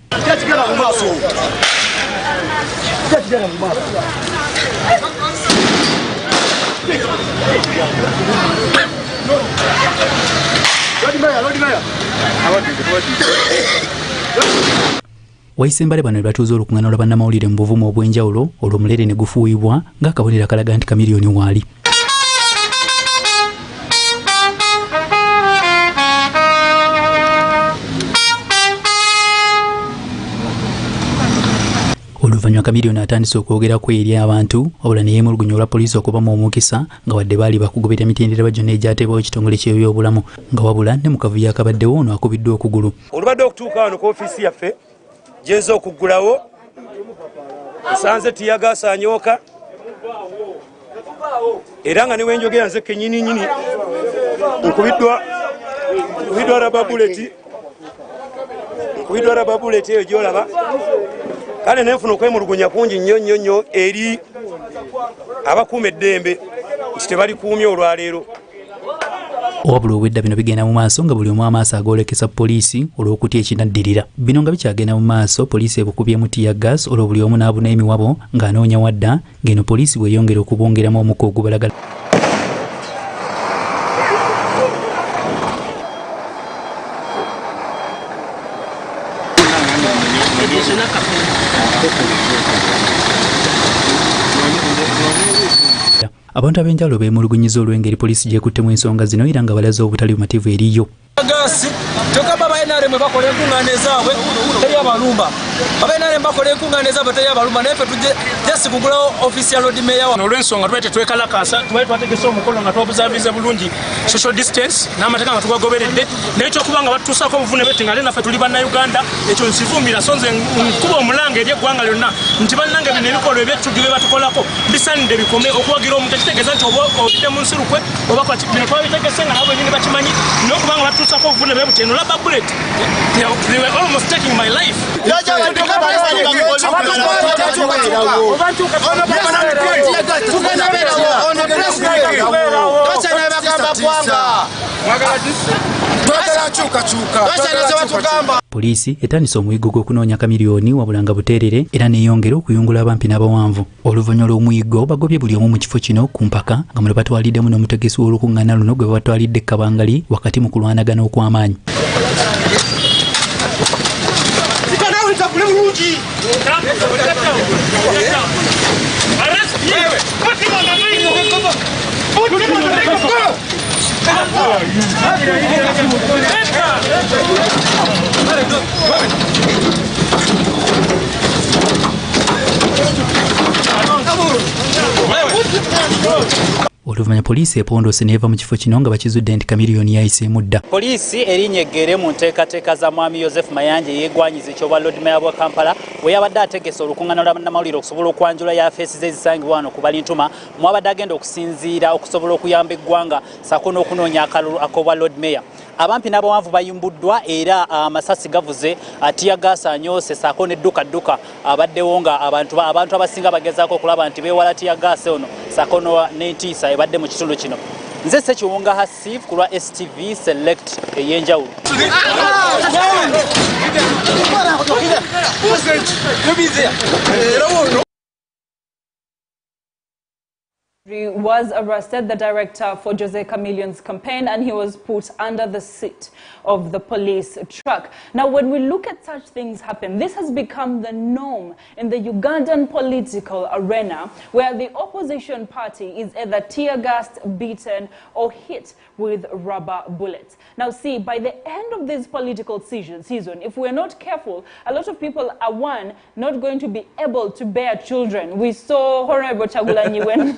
Waisembale bano ne batuuza olukuŋŋaana lwa bannamawulire mu buvumu obw'enjawulo olwo omuleere ne gufuuyibwa ng'akabonero akalaga nti Chameleone waali. Oluvannyuma Chameleone atandise okwogerako eri abantu wabula ne yeemulugunya olwa poliisi okubamu omukisa nga wadde baali bakugoberera mitendera gyonna egyateebwawo ekitongole ky'ebyobulamu nga wabula ne mu kavuyo akabaddewo ono akubiddwa okugulu. Olubadde okutuuka wano ku ofiisi yaffe gyenza okuggulawo Sanze tiyagasa anyoka. Era nga ne wenjogera nze kenyini nyini nkubidwa raba bullet eyo gyolaba kale nenfuna okwemulugunya kungi nnyo eri abakuuma eddembe nti tebalikuumye olwaleero. Wabula obwedda bino bigenda mu maaso nga buli omu amaaso agolekesa poliisi olw'okutya ekinaddirira. Bino nga bikyagenda mu maaso, poliisi ebukubyemu tiya gas olwo buli omu n'abuna emiwabo ng'anoonya wadda ng'eno poliisi bweyongera okubongeramu omukka ogubalagala. Abantu ab'enjawulo beemulugunyiza olw'engeri poliisi gyekuttemu ensonga zino era nga balaze obutali bumativu eriyo. Gasi kyokka babainaremwe bakola enkuŋŋaana ezaabwe teri abalumba babainaremwe bakola enkuŋŋaana ezaabwe teri abalumba naye ffe tujje just kugulawo ofisi ya road mayor olw'ensonga tubaite twekalakasa tubaite twategesa omukolo nga twobuzaabize bulungi social distance n'amateeka nga tugagoberedde naye ekyokuba nga batutuusako obuvune beti nga naffe tuli bannayuganda ekyo nkivumbira so nze nkuba omulanga eri eggwanga lyonna nti bannange bino ebikolwa ebyetujju bye batukolako bisaanidde bikome okuwagira omuntu ekitegeeza nti oba ovudde mu nsi lukwe oba bino twabitegese nga nabo bennyini bakimanyi n'okuba nga batutuusako obuvune bwe buti eno rubber bullet they were almost taking my life. Poliisi etandise omuyiggo gw'okunoonya kamiliyoni wabula nga buteerere era neeyongera okuyungula abampi n'abawanvu. Oluvannyuma lw'omuyiggo bagobye buli omu mu kifo kino ku mpaka nga muno batwaliddemu n'omutegesi w'olukuŋŋaana luno gwe batwalidde Kabangali wakati mu kulwanagana okw'amaanyi. Oluvannyuma poliisi epondose neeva mu kifo kino nga bakizudde nti kamiliyoni yayiseemu dda. Poliisi erinyeggere mu nteekateeka za mwami Joseph Mayanja yeegwanyiza ekyoba Lord Mayor bwa Kampala we yabadde ategese olukuŋŋaana lwa bannamawulire okusobola okwanjula yafeesi ezisangibwa wano ku Balintuma mwabadde agenda okusinziira okusobola okuyamba eggwanga ssaako n'okunoonya akalulu ak'obwa Lord Mayor. Abampi n'abawanvu bayimbuddwa era amasasi gavuze tiyagasa anyoose ssaako n'edduka abaddewo nga abantu abasinga bagezaako okulaba nti beewala tiyagasa ono ssaako n'entiisa ebadde mu kitundu kino. Nze Sekiwunga Hasif ku lwa STV Select ey'enjawulo. He was arrested, the director for Jose Chameleon's campaign, and he was put under the seat of the police truck. Now, when we look at such things happen, this has become the norm in the Ugandan political arena, where the opposition party is either tear-gassed, beaten, or hit with rubber bullets. Now, see, by the end of this political season, if we're not careful, a lot of people are, one, not going to be able to bear children. We saw Honorable Chagulanyi when...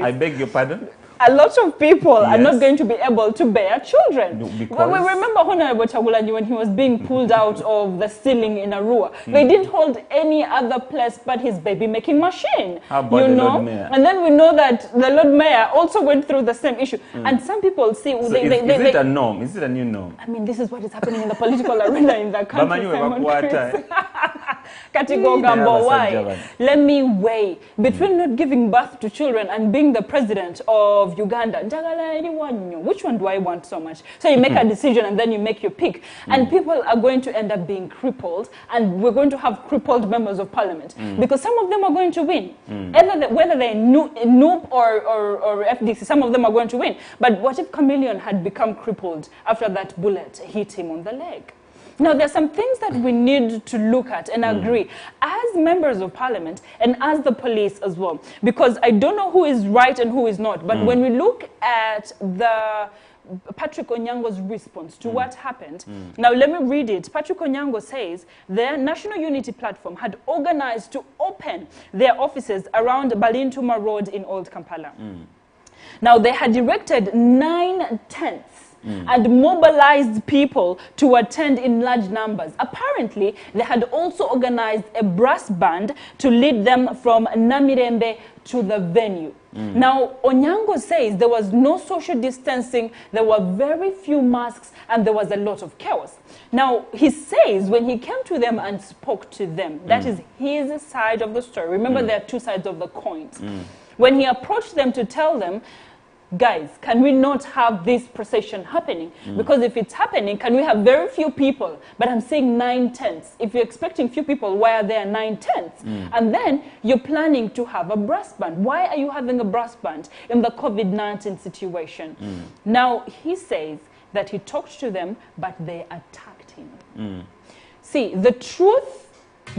I beg your pardon? A lot of people are not going to be able to bear children. Because we remember Honorable Chagulanyi when he was being pulled out of the ceiling in Arua. They didn't hold any other place but his baby-making machine. How about the Lord Mayor? And then we know that the Lord Mayor also went through the same issue. And some people see... So is it a norm? Is it a new norm? I mean, this is what is happening in the political arena in the country, Simon Chris. Katigogambo, why? Let me weigh between not giving birth to children and being the president of Uganda. Which one do I want so much? So you make a decision and then you make your pick. And people are going to end up being crippled, and we're going to have crippled members of parliament because some of them are going to win. Whether they're NUP or FDC, some of them are going to win. But what if Chameleon had become crippled after that bullet hit him on the leg? Now, there are some things that we need to look at and agree as members of parliament and as the police as well, because I don't know who is right and who is not. But when we look at the Patrick Onyango's response to what happened, now let me read it. Patrick Onyango says their National Unity Platform had organized to open their offices around Balintuma Road in Old Kampala. Now, they had erected 9 tents and mobilized people to attend in large numbers. Apparently, they had also organized a brass band to lead them from Namirembe to the venue. Now, Onyango says there was no social distancing, there were very few masks, and there was a lot of chaos. Now, he says when he came to them and spoke to them, that is his side of the story. Remember, there are two sides of the coin. When he approached them to tell them, guys, can we not have this procession happening? Because if it's happening, can we have very few people? But I'm saying 9/10. If you're expecting few people, why are there 9/10? And then you're planning to have a brass band. Why are you having a brass band in the COVID-19 situation? Now, he says that he talked to them, but they attacked him. See, the truth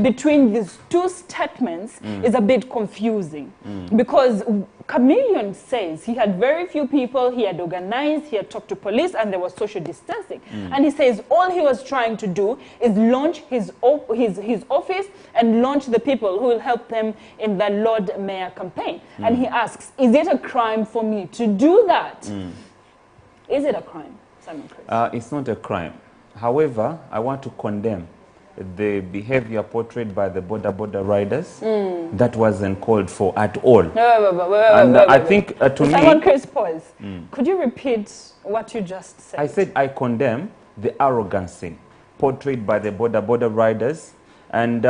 between these two statements is a bit confusing because Chameleon says he had very few people, he had organized, he had talked to police, and there was social distancing. And he says all he was trying to do is launch his office and launch the people who will help them in the Lord Mayor campaign. And he asks, is it a crime for me to do that? Is it a crime, Simon Chris? It's not a crime. However, I want to condemn the behavior portrayed by the border riders. That wasn't called for at all. I think to me... Simon Chris, pause. Could you repeat what you just said? I said I condemn the arrogancy portrayed by the border riders, and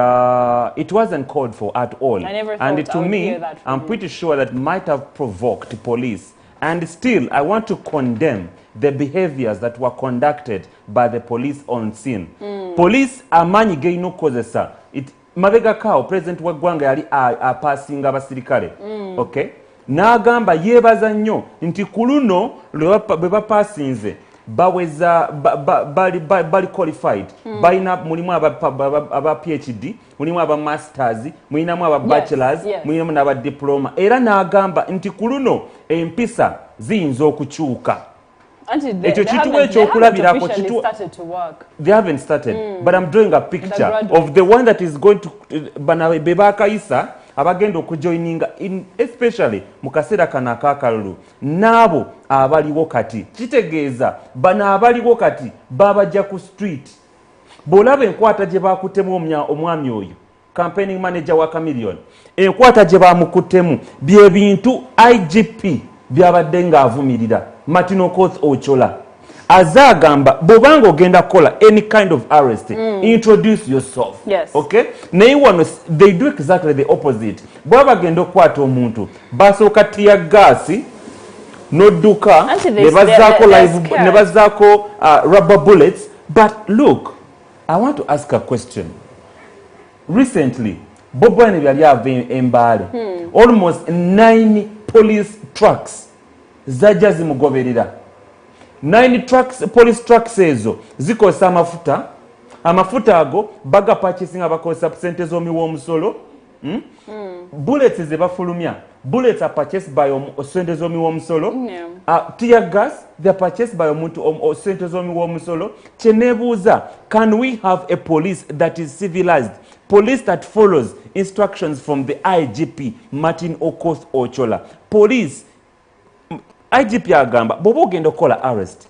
it wasn't called for at all. I never thought and I to would me, hear that from I'm you. pretty sure that might have provoked police. And still, I want to condemn the behaviors that were conducted by the police on scene. Police amanyi geino kozesa. Mabega kao, President Wagwanga yali passing abasirikale. Okay? N'agamba yebaza nnyo nti kuluno bwe passinze baweza bali qualified. Balina mulimu aba PhD, mulimu aba masters, mulinamu aba bachelors, mulinamu n'aba diploma. Era n'agamba nti kuluno empisa ziyinza okukyuka. They haven't started to work. They haven't started, but I'm drawing a picture of the one that is going to bebaka isa abagenda okujoininga in especially mukasera kana kakalulu nabo abaliwo kati kitegeeza bana abaliwo kati babajja ku street bolabe enkwata gye bakutemu omwami oyo campaigning manager wa Chameleon enkwata gye bamukutemu bye bintu IGP byabadde nga avumirira Martin Okoth Ochola azagamba bobanga ogenda kola any kind of arrest introduce yourself. Okay, naye wano they do exactly the opposite. Bwaba genda okwata omuntu basooka tia gasi nodduka ne bazaako rubber bullets. But look, I want to ask a question. Recently Bobo Wine byali ava embaale almost 9 police trucks zajja zimugoberera. 9 trucks, police trucks ezo zikosa amafuta ago baga purchasing abakosa sente z'omiw'omusolo. Bullets ze bafulumya, bullets are purchased by sente z'omiw'omusolo. Tear gas they are purchased by omuntu sente z'omiw'omusolo. Kyenebuuza, can we have a police that is civilized, police that follows instructions from the IGP Martin Okoth Ochola? Police IGP agamba bobo ogenda okola arrest,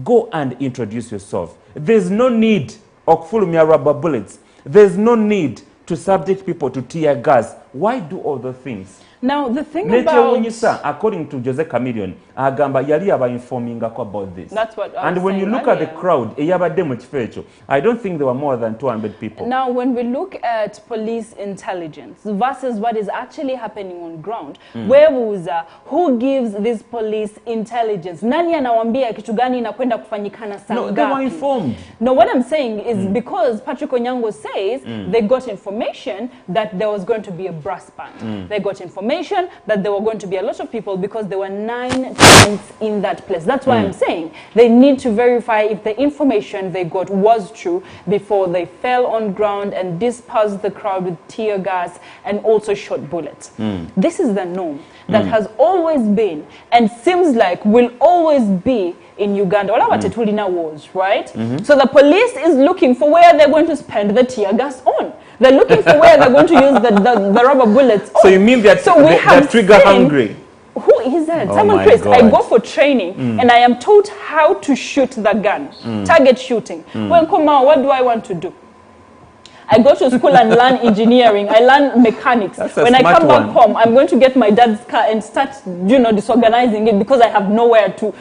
go and introduce yourself. There's no need okufulumya rubber bullets. There's no need to subject people to tear gas. Why do all those things? Now the thing about, according to Jose Chameleon, agamba yali aba informing about this. That's what and when you look at the crowd, I don't think there were more than 200 people. Now when we look at police intelligence versus what is actually happening on ground, who gives this police intelligence? Nani anawambia kitu gani inakwenda kufanyikana saa ngapi? No, they were informed. No, what I'm saying is because Patrick Onyango says they got information that there was going to be a brass band. They got information that there were going to be a lot of people because there were 9 tents in that place. That's why I'm saying they need to verify if the information they got was true before they fell on ground and dispersed the crowd with tear gas and also shot bullets. This is the norm that has always been and seems like will always be in Uganda. All our Tetulina wars, right? So the police is looking for where they're going to spend the tear gas on. They're looking for where they're going to use the rubber bullets on. So you mean that they're trigger hungry? Who he said, Oh Simon my Chris, I God. go for training and I am taught how to shoot the gun, target shooting. Well, come on, what do I want to do? I go to school and learn engineering. I learn mechanics. When I come back home, I'm going to get my dad's car and start, disorganizing it because I have nowhere to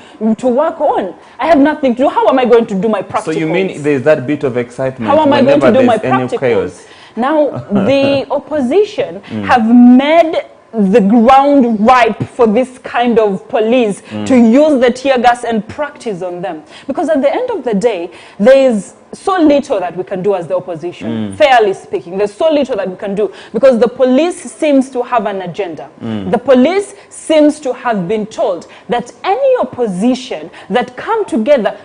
work on. I have nothing to do. How am I going to do my practicals? So you mean there's that bit of excitement? How am I going to do my practicals? practicals? Now, the opposition have made the ground ripe for this kind of police to use the tear gas and practice on them. Because at the end of the day, there is so little that we can do as the opposition, fairly speaking. There's so little that we can do because the police seems to have an agenda. The police seems to have been told that any opposition that come together,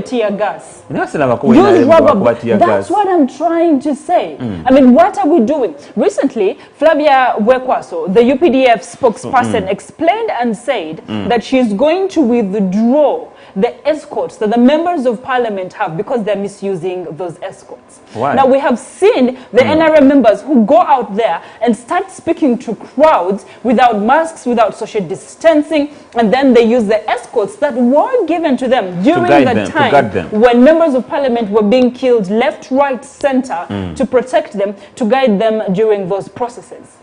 tear gas. Use rubber bullets. That's what I'm trying to say. I mean, what are we doing? Recently, Flavia Wekwaso, the UPDF spokesperson, explained and said that she's going to withdraw the escorts that the members of parliament have because they're misusing those escorts. Why? Now we have seen the NRM members who go out there and start speaking to crowds without masks, without social distancing, and then they use the escorts that were given to them during the time when members of parliament were being killed left, right, center to protect them, to guide them during those processes.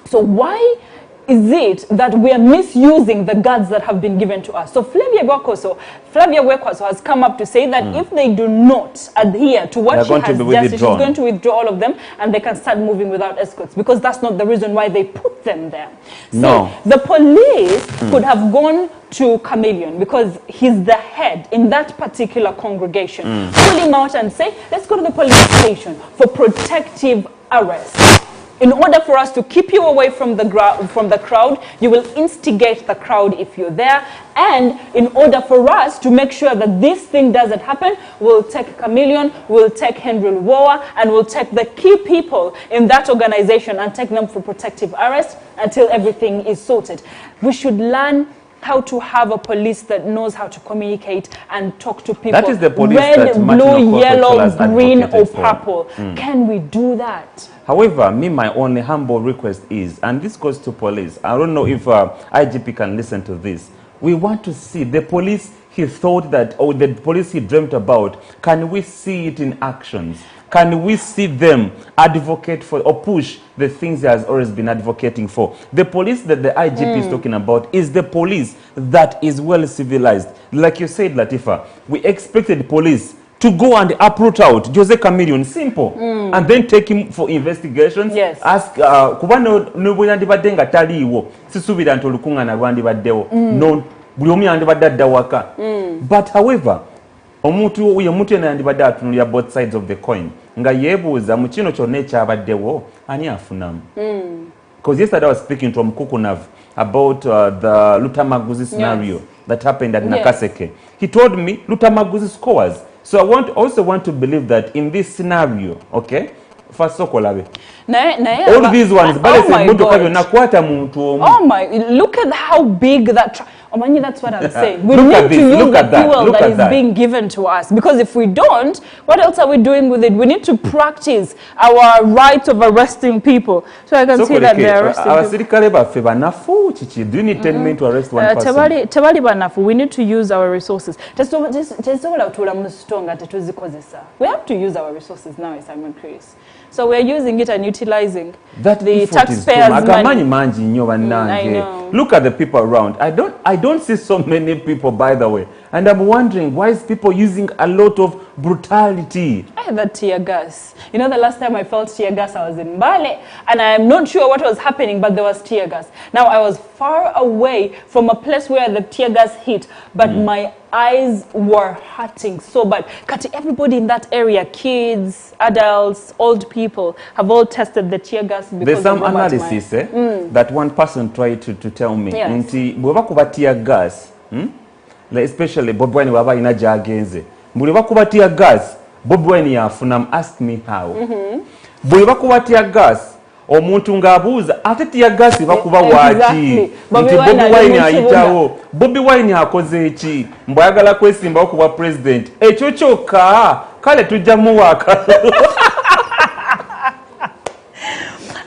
So why is it that we are misusing the guards that have been given to us? So Flavia Wekwaso has come up to say that if they do not adhere to what she has just, she's going to withdraw all of them and they can start moving without escorts because that's not the reason why they put them there. So the police could have gone to Chameleon because he's the head in that particular congregation. Pull him out and say, let's go to the police station for protective arrest. In order for us to keep you away from the crowd, you will instigate the crowd if you're there. And in order for us to make sure that this thing doesn't happen, we'll take Chameleon, we'll take Henry Luowa, and we'll take the key people in that organization and take them for protective arrest until everything is sorted. We should learn how to have a police that knows how to communicate and talk to people. That is the police red, that blue, yellow, green, or purple. Can we do that? However, my only humble request is, and this goes to police, I don't know if IGP can listen to this. We want to see the police he thought that, or the police he dreamt about, can we see it in actions? Can we see them advocate for or push the things he has always been advocating for? The police that the IGP is talking about is the police that is well civilized. Like you said, Latifah, we expected police to go and uproot out Jose Chameleon, simple, and then take him for investigations. Yes. Ask, kubano badenga taliwo, sisubira ntolukungana rwandi baddewo. No, buli omu yandibadde adda waka. But however, omuntu yandibadde atunulira both sides of the coin. Nga yebuuza mu kino kyonna ekyabaddewo ani afunamu. Because yesterday I was speaking to Mkukunav about the Lutamaguzi scenario that happened at Nakaseke. He told me Lutamaguzi scores. So I also want to believe that in this scenario, okay, first all these ones, oh my, look at how big that Omani, that's what I'm saying. We need to use the fuel that is being given to us. Because if we don't, what else are we doing with it? We need to practice our right of arresting people. So I can see that they're arresting people. Do you need 10 men to arrest one person? We need to use our resources. We have to use our resources now, Simon Chris. So we're using it and utilizing that the taxpayers' money. I know. Look at the people around. I don't see so many people, by the way. And I'm wondering, why is people using a lot of brutality? I had that tear gas. You know, the last time I felt tear gas, I was in Mbale. And I'm not sure what was happening, but there was tear gas. Now, I was far away from a place where the tear gas hit, but my eyes were hurting so bad. Everybody in that area, kids, adults, old people, have all tested the tear gas. There's some analysis that one person tried to tell me. Yes. Tear gas, especially Bob Wine waba ina jagenze. Buli bakuba tear gas, Bob Wine yafunam, ask me how. Buli bakuba tear gas, omuntu ng'abuuza ate tear gas bakuba waki. Nti Bob Wine ayitawo. Bobi Wine akoze eki? Mbw ayagala kwesimbawo kuba president. Ekyo kyokka kale tujja muwaka.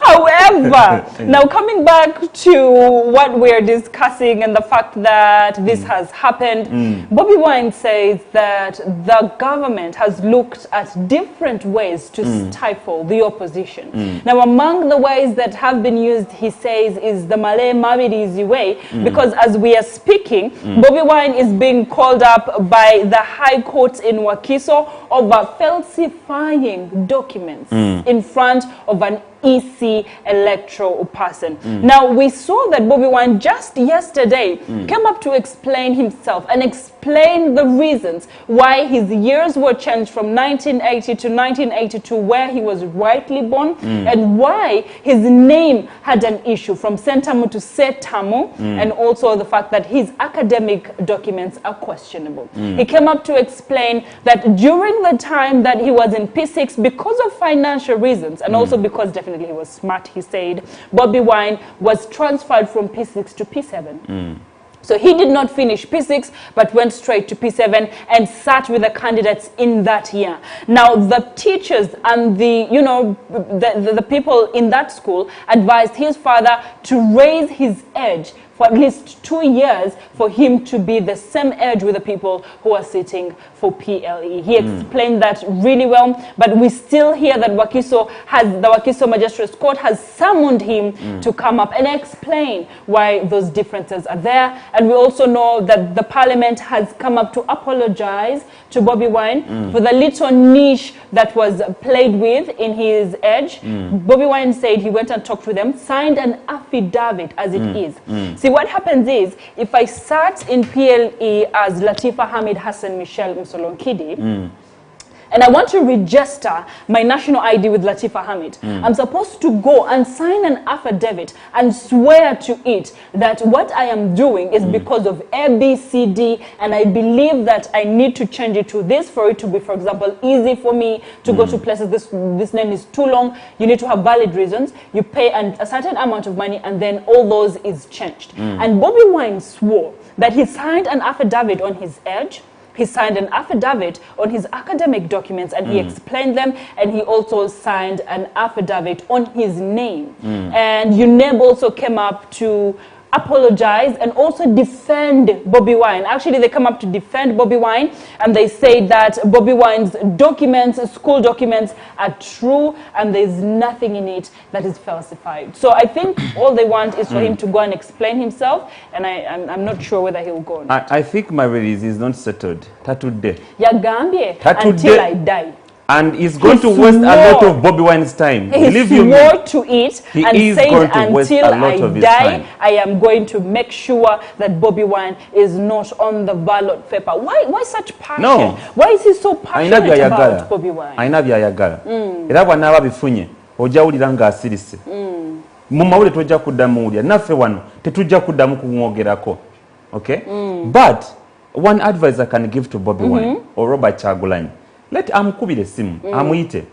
However, However, now coming back to what we're discussing and the fact that this has happened, Bobby Wine says that the government has looked at different ways to stifle the opposition. Now, among the ways that have been used, he says, is the Malay Mabirizi way, because as we are speaking, Bobby Wine is being called up by the High Court in Wakiso over falsifying documents in front of an EC electoral person. Now, we saw that Bobby Wine just yesterday came up to explain himself and explain the reasons why his years were changed from 1980 to 1982, where he was rightly born, and why his name had an issue from Sentamu to Setamu, and also the fact that his academic documents are questionable. He came up to explain that during the time that he was in P6, because of financial reasons, and also because definitely he was smart, he said, Bobby Wine was transferred from P6 to P7. So he did not finish P6, but went straight to P7 and sat with the candidates in that year. Now, the teachers and the, you know, the people in that school advised his father to raise his age for at least 2 years for him to be the same age with the people who are sitting for PLE. He explained that really well, but we still hear that the Wakiso Magistrates Court has summoned him to come up and explain why those differences are there. And we also know that the parliament has come up to apologize to Bobby Wine for the little niche that was played with in his age. Bobby Wine said he went and talked to them, signed an affidavit as it is. See, what happens is, if I sat in PLE as Latifah, Hamid, Hassan, Michelle, Msolonkidi, and I want to register my national ID with Latifah Hamid, I'm supposed to go and sign an affidavit and swear to it that what I am doing is because of A, B, C, D, and I believe that I need to change it to this for it to be, for example, easy for me to go to places. This name is too long. You need to have valid reasons. You pay a certain amount of money, and then all those is changed. And Bobby Wine swore that he signed an affidavit on his age. He signed an affidavit on his academic documents, and he explained them, and he also signed an affidavit on his name. And UNEB also came up to apologize and also defend Bobby Wine. Actually, they come up to defend Bobby Wine, and they say that Bobby Wine's documents, school documents, are true, and there's nothing in it that is falsified. So I think all they want is for him to go and explain himself, and I'm not sure whether he'll go or not. I think my release is not settled. Tatude. Yagambie until I die. And he's going to waste a lot of Bobby Wine's time. He swore to it and said, until I die, I am going to make sure that Bobby Wine is not on the ballot paper. Why such passion? No. Why is he so passionate about Bobby Wine? Aina byayagala. Era bw'anaaba bifunye ojawulira ng'asirise. Mu mawulire tojja kuddamu wulya. Naffe wano tetujja kuddamu kumwogerako. Okay? But one advice I can give to Bobby Wine or Robert Chagulanyi. Let amukubire simu, amuyite.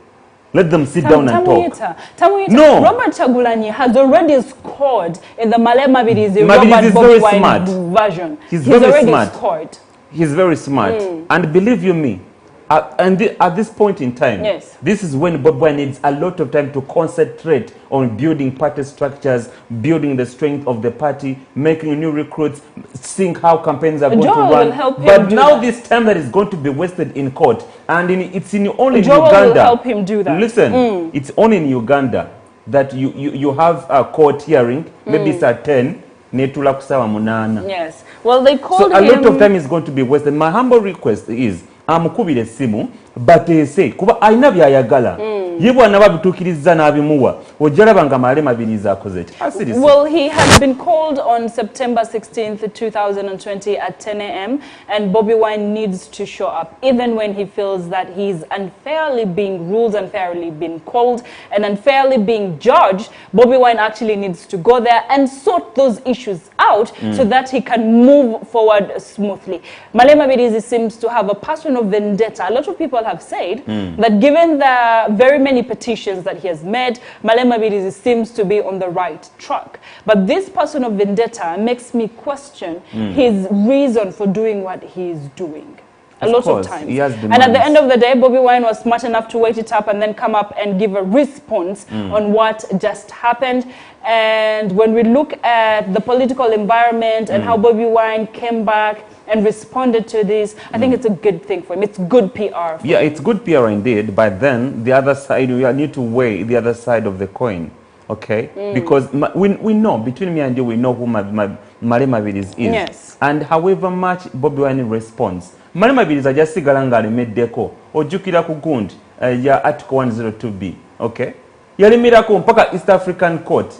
Let them sit down and talk. No. Robert Chagulanyi has already scored in the Malay Mabirizi Robert Bobby Wine version. He's already smart. Scored. He's very smart. And believe you me, at this point in time, this is when Bobby Wine needs a lot of time to concentrate on building party structures, building the strength of the party, making new recruits, seeing how campaigns are going to run. But now this time that is going to be wasted in court, and it's only in Uganda. Will help him do that. Listen, it's only in Uganda that you have a court hearing, maybe it's at 10. Yes. Well, they called him. So a lot of time is going to be wasted. My humble request is, amukubire simu bateese kuba alina byayagala ye bwana babitukiriza n'abimuwa ojjalaba nga Malay Mabirizi akoze ki. Well, he has been called on September 16th, 2020 at 10 a.m. and Bobby Wine needs to show up even when he feels that he's unfairly being ruled, unfairly being called, and unfairly being judged. Bobby Wine actually needs to go there and sort those issues out so that he can move forward smoothly. Malay Mabirizi seems to have a personal vendetta. A lot of people have said that given the very many petitions that he has made, Malay Mabirizi seems to be on the right track. But this personal vendetta makes me question his reason for doing what he is doing. A lot of times. And at the end of the day, Bobby Wine was smart enough to wait it up and then come up and give a response on what just happened. And when we look at the political environment and how Bobby Wine came back and responded to this, I think it's a good thing for him. It's good PR. Yeah, it's good PR indeed. But then the other side, we need to weigh the other side of the coin. Okay? Because we know, between me and you, we know who Malema Bidis is. Yes. And however much Bobby Wine responds, Malema Bidis are just sigalanga alimedeko ojukira ku gundi ya article 102B. Okay? Yalimirako mpaka East African Court.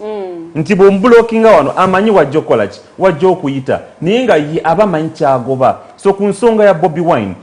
Nti bombulokinga wano amanyi wajjo kolachi wajjo okuyita ninga ye abamanyi kyagoba. So ku nsonga ya Bobby Wine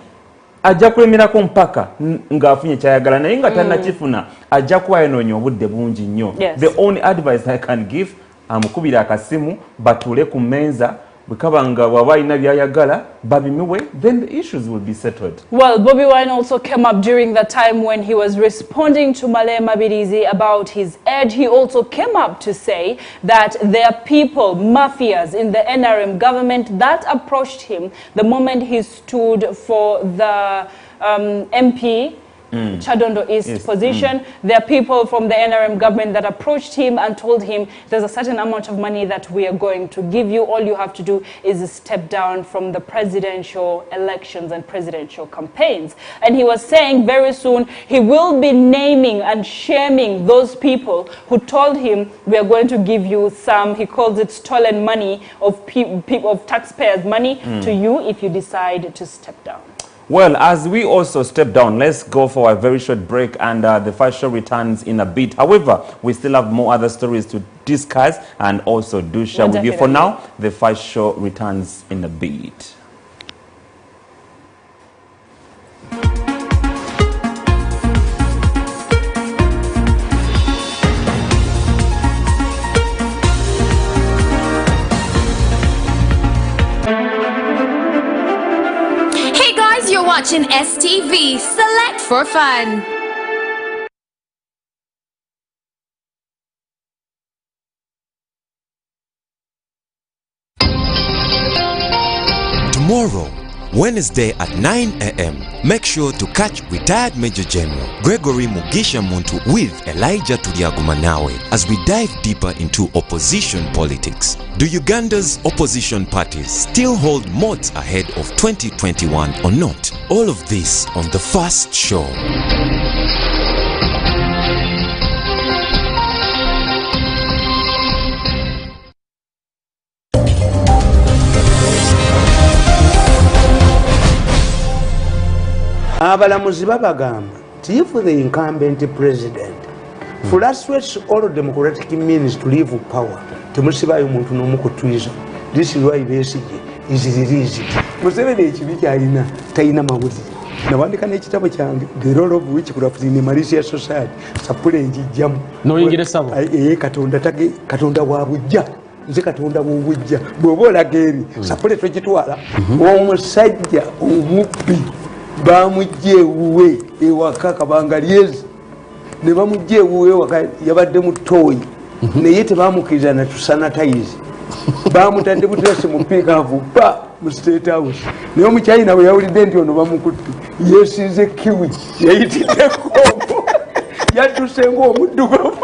ajja kulemerako mpaka ngaafunye kyayagala naye nga tannakifuna ajja kuwayononya obudde bungi nnyo. The only advice I can give, amukubira akasimu batuule ku menza bwekabanga bwaba alina byayagala babimiwe, then the issues will be settled. Well, Bobby Wine also came up during the time when he was responding to Malema Bidis about his age. He also came up to say that there are people, mafias in the NRM government that approached him the moment he stood for the MP Chadondo East position. There are people from the NRM government that approached him and told him there's a certain amount of money that we are going to give you. All you have to do is step down from the presidential elections and presidential campaigns. And he was saying very soon he will be naming and shaming those people who told him we are going to give you some, he calls it stolen money of people, of taxpayers' money to you if you decide to step down. Well, as we also step down, let's go for a very short break, and the first show returns in a bit. However, we still have more other stories to discuss and also do share with you. For now, the first show returns in a bit. You're watching STV, select for fun. Tomorrow, Wednesday at 9 a.m., make sure to catch retired Major General Gregory Mugisha Muntu with Elijah Tuliagumanawe as we dive deeper into opposition politics. Do Uganda's opposition parties still hold moats ahead of 2021 or not? All of this on the first show. Abalamuzi babagamba if the incumbent president frustrates all democratic means to leave power, temusibayo muntu n'omu kutwiza. This is why Besigye is released. Museveni ekibi kyalina talina mawulire. Nawandika n'ekitabo kyange the role of which could have been a malicious society sapule njijjamu noyingire sabo katonda wa bujja nze katonda w'obujja bw'oba olaga eri sapule twekitwala omusajja omubbi bamujja ewuwe ewaka kabanga lyezi ne bamujja ewuwe ewaka yabadde mu ttooyi naye tebamukiriza na tusanitize bamutadde buteesi mu piikaavu ba mu state house naye omukyayina bwe yawulidde nti ono bamukutte yeesize kiwi yayitiddeko yadduse ng'omuddugavu.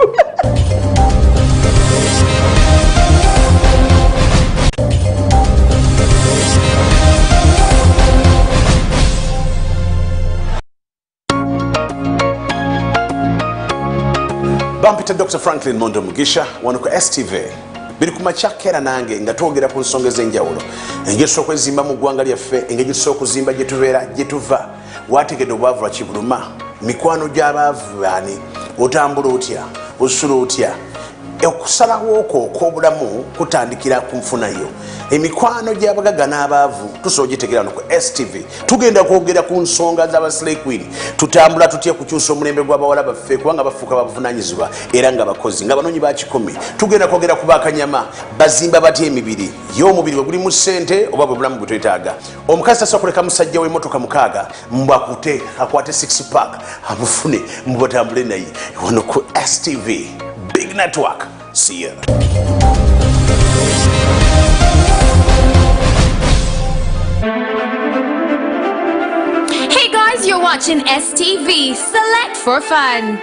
Bampita Dr. Franklin Mondo Mugisha wano ku STV biri ku makyakera nange nga twogera ku nsonga ez'enjawulo engeri tusooka ezimba mu ggwanga lyaffe engeri tusooka okuzimba gye tubeera gye tuva waategedde obwavu lwa kibuluma mikwano gy'abaavu baani otambula otya osula otya okusalawo okwo okw'obulamu kutandikira ku nfunayo emikwano gy'abagagga n'abaavu tusobola ogitegeera no ku STV tugenda kwogera ku nsonga z'abaslay queen tutambula tutya kukyusa omulembe gw'abawala baffe kubanga bafuuka babuvunaanyizibwa era nga bakozi nga banoonyi ba kikumi tugenda kwogera ku bakanyama bazimba batya emibiri ye omubiri bwe gulimu ssente oba bwe bulamu bwe twetaaga omukazi tasobola kuleka musajja w'emmotoka mukaaga mbwakute akwate 6 pack amufune mubatambule naye wano ku STV Big Network. See ya. Because you're watching STV, select for fun.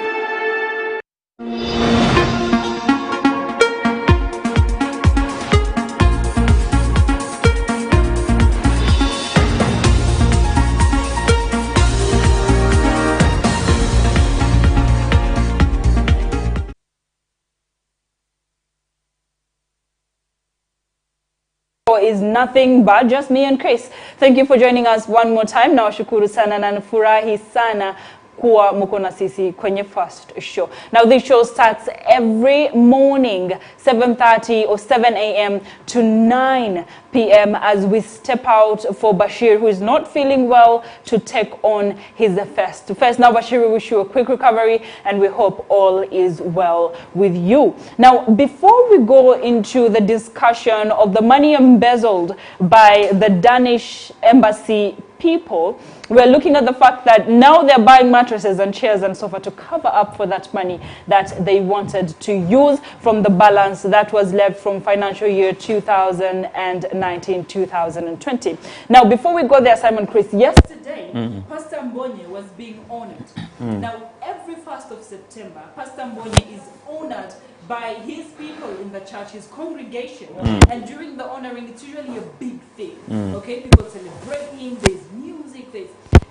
Is nothing but just me and Chris. Thank you for joining us one more time. Na washukuru sana na nafurahi sana kuwa mko na sisi kwenye first show. Now this show starts every morning 7:30 or 7 a.m. to 9 p.m. as we step out for Bashir, who is not feeling well, to take on his first. Now Bashir, we wish you a quick recovery and we hope all is well with you. Now before we go into the discussion of the money embezzled by the Danish embassy people, we're looking at the fact that now they're buying mattresses and chairs and sofa to cover up for that money that they wanted to use from the balance that was left from financial year 2019-2020. Now, before we go there, Simon, Chris, yesterday, Pastor Mbonye was being honored. Now, every 1st of September, Pastor Mbonye is honored by his people in the church, his congregation, and during the honoring, it's usually a big thing. Okay, people celebrate him, there's music,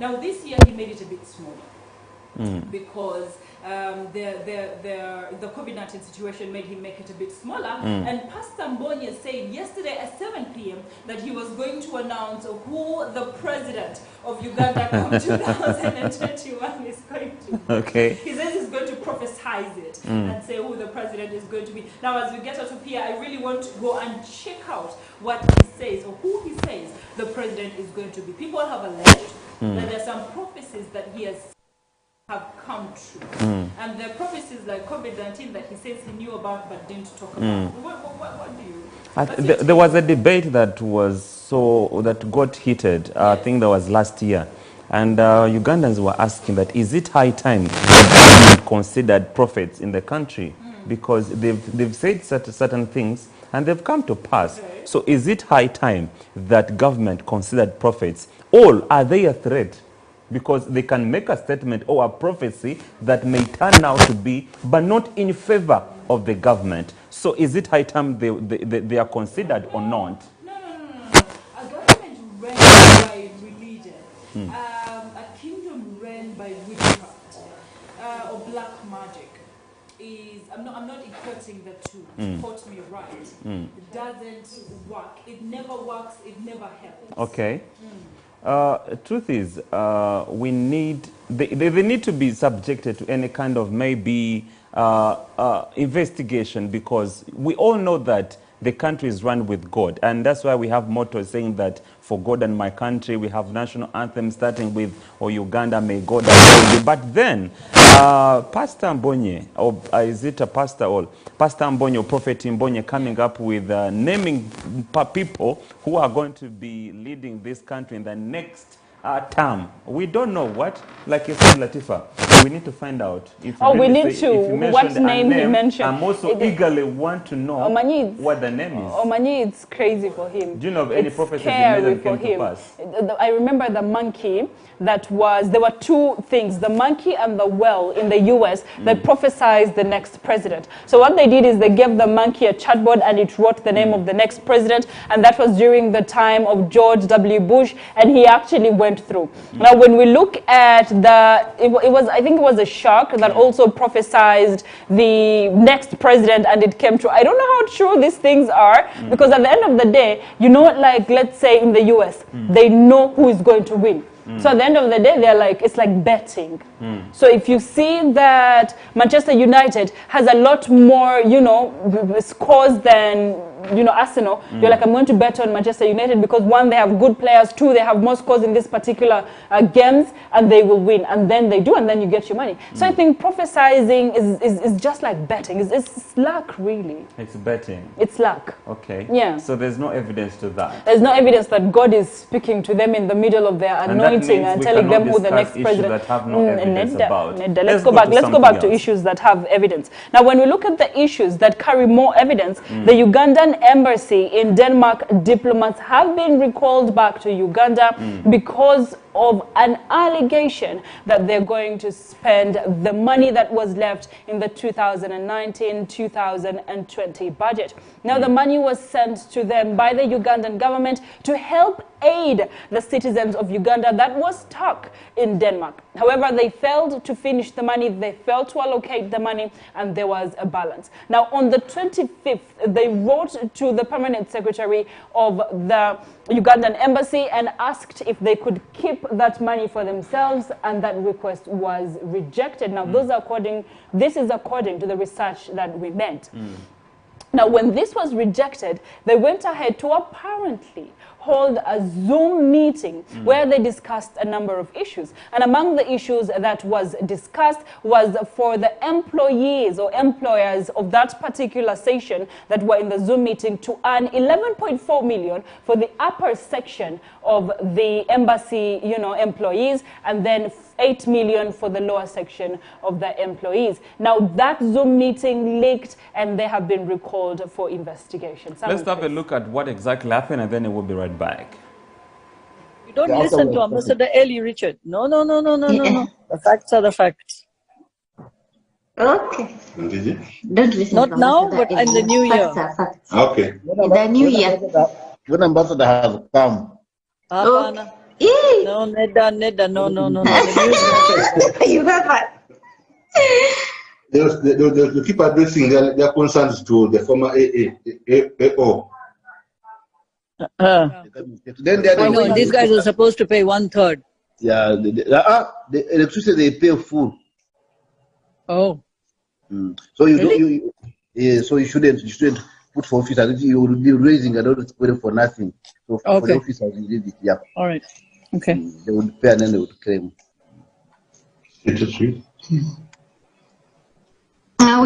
now this year he made it a bit smaller because the COVID-19 situation made him make it a bit smaller. And Pastor Mbonye said yesterday at 7 p.m. that he was going to announce who the president of Uganda come 2021 is going to be. Okay. He says he's going to prophesize it and say who the president is going to be. Now, as we get out of here, I really want to go and check out what he says or who he says the president is going to be. People have alleged that there are some prophecies that he has come true. And the prophecies like COVID-19 that he says he knew about but didn't talk about. What do you... There was a debate that got heated. Yes. I think that was last year. And Ugandans were asking that, is it high time that we considered prophets in the country? Because they've said certain things and they've come to pass. Okay. So is it high time that government considered prophets? Or are they a threat? Because they can make a statement or a prophecy that may turn out to be, but not in favor of the government. So is it high time they are considered or not? No. A government ran by religion. A kingdom ran by witchcraft or black magic is, I'm not equating the two, quote me right. It doesn't work. It never works, it never helps. Okay. Truth is, they need to be subjected to any kind of maybe investigation, because we all know that the country is run with God, and that's why we have mottos saying that for God and my country. We have national anthem starting with "O Uganda, may God uphold you." But then Pastor Mbonye, or is it a pastor or Pastor Mbonye or Prophet Mbonye, coming up with naming people who are going to be leading this country in the next term. We don't know what, like you said, Latifah. We need to find out. If we need to. What name he mentioned. I'm also eagerly want to know what the name is. Omanyi, it's crazy for him. Do you know of any prophecies he made that came to pass? I remember the monkey that was, there were two things, the monkey and the well in the US that prophesied the next president. So what they did is they gave the monkey a chatbot and it wrote the name of the next president, and that was during the time of George W. Bush, and he actually went through. Now when we look at I think it was a shark that also prophesied the next president, and it came true. I don't know how true these things are, because at the end of the day, you know, like let's say in the US, they know who is going to win. So at the end of the day, they're like, it's like betting. So if you see that Manchester United has a lot more, you know, scores than, you know, Arsenal, you're like, I'm going to bet on Manchester United because one, they have good players, two, they have more scores in this particular games, and they will win. And then they do, and then you get your money. So I think prophesizing is just like betting. It's luck, really. It's betting. It's luck. Okay. Yeah. So there's no evidence to that. There's no evidence that God is speaking to them in the middle of their anointing and telling them who the next president. That have no evidence about. Let's go back to issues that have evidence. Now, when we look at the issues that carry more evidence, the Ugandan Ugandan embassy in Denmark, diplomats have been recalled back to Uganda because of an allegation that they're going to spend the money that was left in the 2019-2020 budget. Now, the money was sent to them by the Ugandan government to help aid the citizens of Uganda that was stuck in Denmark. However, they failed to finish the money, they failed to allocate the money, and there was a balance. Now, on the 25th, they wrote to the permanent secretary of the Ugandan embassy and asked if they could keep that money for themselves, and that request was rejected. Now, this is according to the research that we made. Now, when this was rejected, they went ahead to apparently hold a Zoom meeting where they discussed a number of issues. And among the issues that was discussed was for the employees or employers of that particular station that were in the Zoom meeting to earn 11.4 million for the upper section of the embassy, employees, and then 8 million for the lower section of the employees. Now, that Zoom meeting leaked and they have been recalled for investigation. Let's have a look at what exactly happened and then we'll be right back. You don't listen to Ambassador Ellie Richard. No. The facts are the facts. Okay. Don't listen. Not now, but in the new year. Facts. Okay. In the new year. When Ambassador has come. No, Neda, no. You have what? They keep addressing their concerns to the former AO. Then these guys are supposed to pay 1/3. Yeah, the electricity they pay full. Oh. So so you shouldn't put for officers. You will be raising another query for nothing. So for the officers, you did it. Yeah. All right. Okay. They would pay and then they would claim. We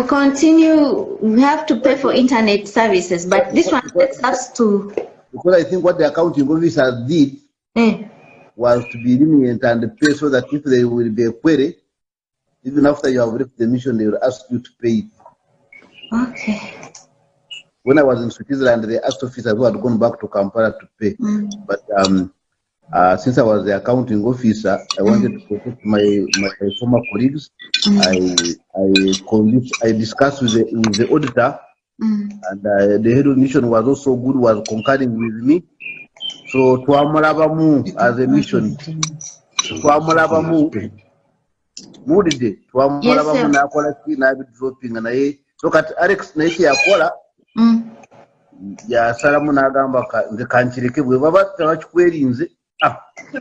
continue. We have to pay for internet services, but this one takes us to. Because I think what the accounting officers did was to be lenient and pay so that if there will be a query, even after you have left the mission, they will ask you to pay it. Okay. When I was in Switzerland, they asked officers who had gone back to Kampala to pay. But since I was the accounting officer, I wanted to protect my former colleagues. I discussed with the auditor, and the head of mission was also good, was concurring with me. So Tuamalabamu as a mission. Tuamalabamu. Mudide. Tuamalabamu na kola ki na dropping na ye. So kat Alex na isi akola. Ya salamu na gamba nze kanchireke bwe baba tabachikwerinze. Okay.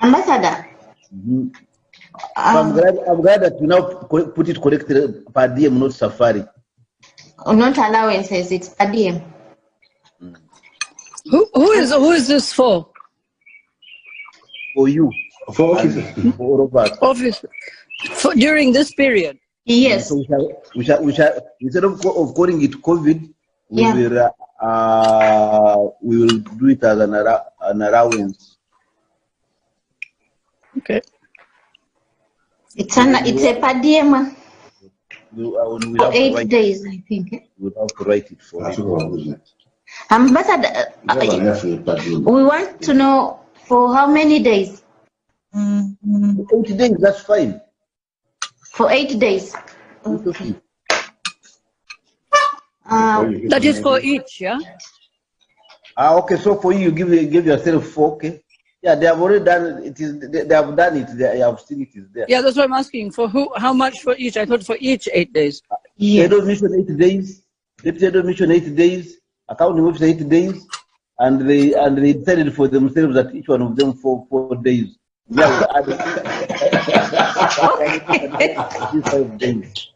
Ambassador. I'm glad that you now put it correctly per diem, not safari. Not allowances, it's per diem. Who is this for? For you. For office. For all of us. Office. During this period. Yes. So we shall instead of calling it COVID, we will do it as an allowance. Okay. It's a per diem. For 8 days, I think. We'll have to write it for you. Ambassador, we want to know for how many days? 8 days, that's fine. For 8 days. Okay. That is for each, yeah? Okay, so for you, give yourself 4, okay? Yeah, they have already done it. They have done it. I have seen it is there. Yeah, that's what I'm asking. For who? How much for each? I thought for each 8 days. Head of mission 8 days. Deputy head of mission 8 days. Accounting officer 8 days, and they decided for themselves that each one of them for 4 days. Yeah, 5 days.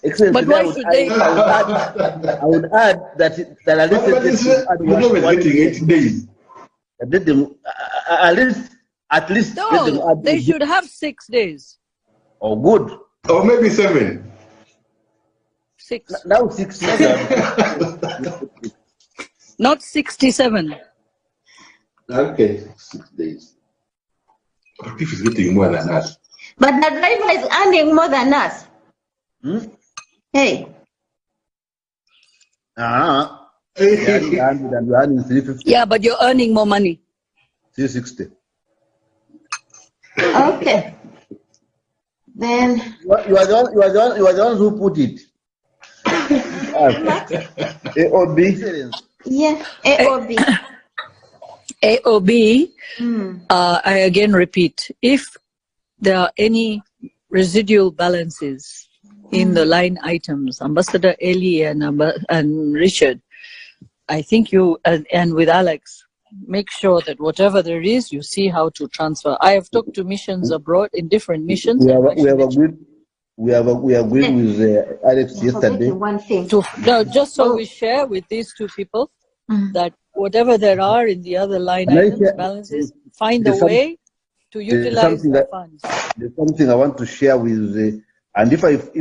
Excellent. But why should they? I would add that at least getting 8 days. Let them at least no, let them add they should have 6 days. Oh, good. Or maybe 7. 6. Now 6. Not 67. Okay, 6 days. If he's getting more than us. But the driver is earning more than us. Hey. And 350. Yeah, but you're earning more money. 360. Okay. Then You are the ones who put it. AOB. Yeah, AOB. AOB, I again repeat, if there are any residual balances in the line items, Ambassador Eli and Richard, I think you, and with Alex, make sure that whatever there is, you see how to transfer. I have talked to missions abroad, in different missions. We agreed with Alex yesterday. One thing. No, just so we share with these two people that whatever there are in the other line items, balances, find a way to utilize the funds. There's something I want to share with, and because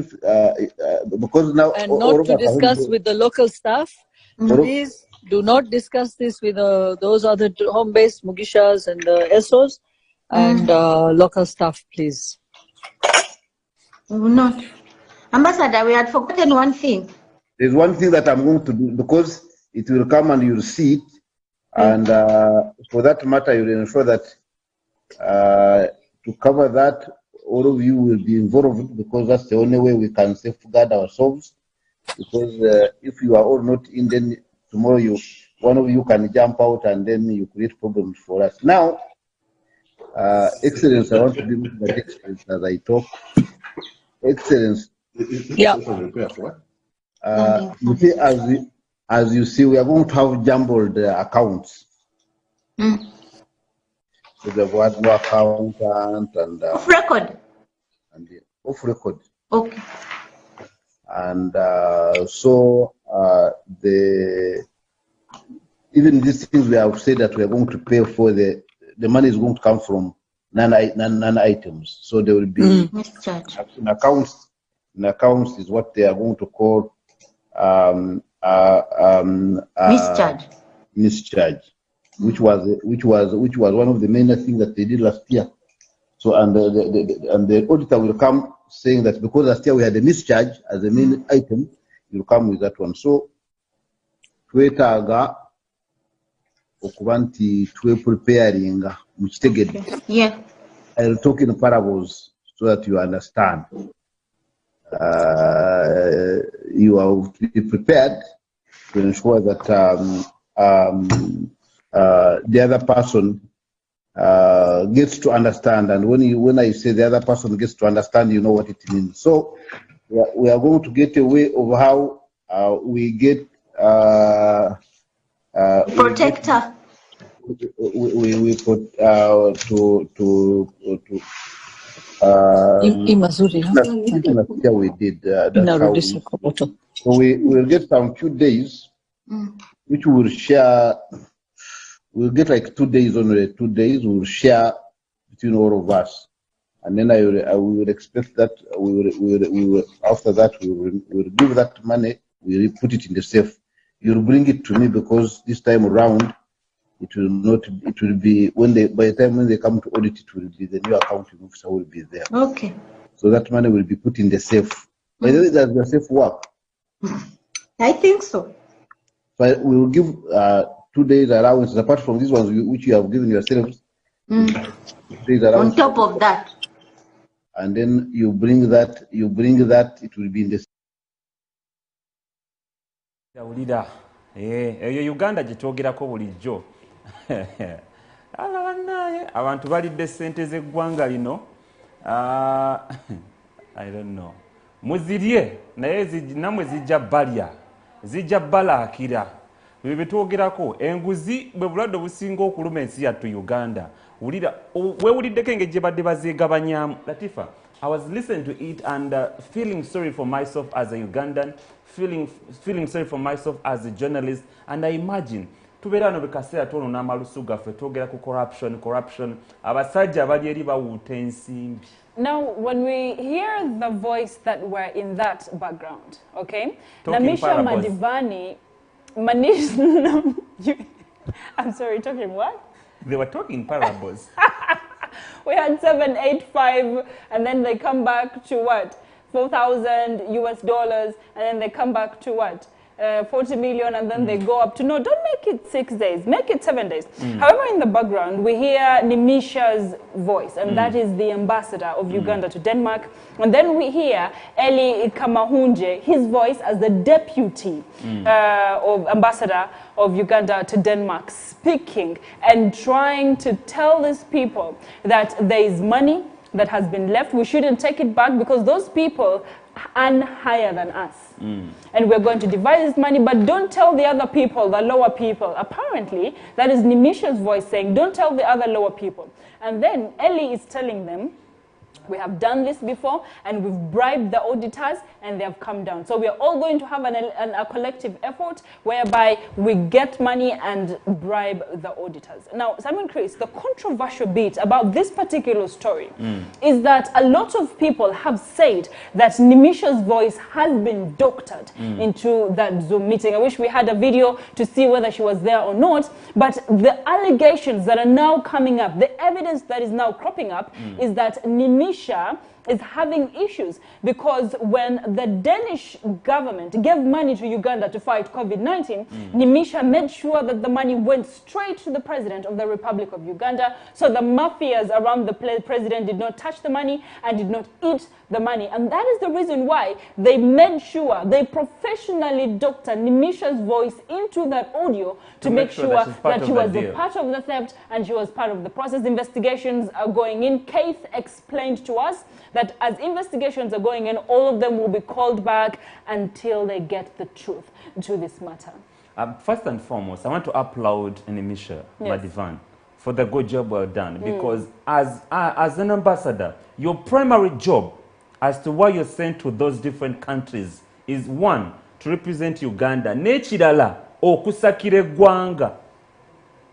now, and not to discuss with the local staff. Please do not discuss this with those other home-based Mugishas and SOs and local staff, please. We will not. Ambassador, we had forgotten one thing. There's one thing that I'm going to do, because it will come and you'll see it, and for that matter, you'll ensure that to cover that, all of you will be involved, because that's the only way we can safeguard ourselves. Because if you are all not in, then tomorrow one of you can jump out and then you create problems for us. Now, Excellence, I want to be with that Excellence as I talk. Excellence. Yeah. You see, as you see, we are going to have jumbled accounts. So they've had no accountant and off record. And off record. Okay. And so even these things we have said that we are going to pay for, the money is going to come from non-items. So there will be in accounts. In accounts is what they are going to call mischarge, which was one of the main things that they did last year. So and the auditor will come saying that because last year we had a mischarge as a main item, you'll come with that one. So twetaaga okuba nti twepreparinga mukitegedde. Yeah. I'll talk in parables so that you understand. You have to be prepared to ensure that the other person gets to understand, and when I say the other person gets to understand, you know what it means. So we are going to get a way of how we get protector. We put we did that's how so we will get some few days which we will share. We'll get like 2 days only. 2 days we'll share between all of us, and then I will expect that we will after that we will give that money. We will put it in the safe. You'll bring it to me, because this time around it will not. It will be by the time when they come to audit, it will be the new accounting officer will be there. Okay. So that money will be put in the safe. By the way, does the safe work? I think so. So we will give 2 days allowance apart from these ones which you have given yourselves. 2 days allowance. On top of that. And then you bring that. It will be in the. Yawulira eyo Uganda gye twogerako bulijjo. Abantu balidde ssente z'eggwanga lino. I don't know. Muzirye naye namwe zijja balaakira. Bwe betwogerako enguzi bwe bulwadde obusinga okuluma ensi yattu Uganda. Weewuliddeko engeri gye badde bazeegabanyaamu. Latifah, I was listening to it and feeling sorry for myself as a Ugandan, feeling sorry for myself as a journalist, and I imagine tubeera no bekaseera tono n'amalusu gaffe twogera ku corruption abasajja abali eri bawuuta ensimbi. Now, when we hear the voice that were in that background, okay? Talking Namisha parables. Madivani, I'm sorry, talking what? They were talking parables. We had 785, and then they come back to what? $4,000 US, and then they come back to what? 40 million, and then they go up to, no, don't make it 6 days, make it 7 days. However, in the background, we hear Nimisha's voice, and that is the ambassador of Uganda to Denmark. And then we hear Eli Kamahunje, his voice as the deputy of ambassador of Uganda to Denmark, speaking and trying to tell these people that there is money that has been left. We shouldn't take it back because those people earn higher than us. And we're going to divide this money, but don't tell the other people, the lower people. Apparently, that is Nimisha's voice saying, don't tell the other lower people. And then Eli is telling them, we have done this before, and we've bribed the auditors, and they have come down. So we are all going to have a collective effort whereby we get money and bribe the auditors. Now, Simon Chris, the controversial bit about this particular story is that a lot of people have said that Nimisha's voice has been doctored into that Zoom meeting. I wish we had a video to see whether she was there or not, but the allegations that are now coming up, the evidence that is now cropping up is that Nimisha is having issues because when the Danish government gave money to Uganda to fight COVID-19, Nimisha made sure that the money went straight to the president of the Republic of Uganda, so the mafias around the president did not touch the money and did not eat the money. And that is the reason why they made sure, they professionally doctored Nimisha's voice into that audio to make sure that she was a part of the theft and she was part of the process. Investigations are going in. Keith explained to us that as investigations are going in, all of them will be called back until they get the truth to this matter. First and foremost, I want to applaud Nimisha Madivan for the good job well done, because as an ambassador, your primary job as to why you're sent to those different countries is, one, to represent Uganda. Nechirala okusakire gwanga.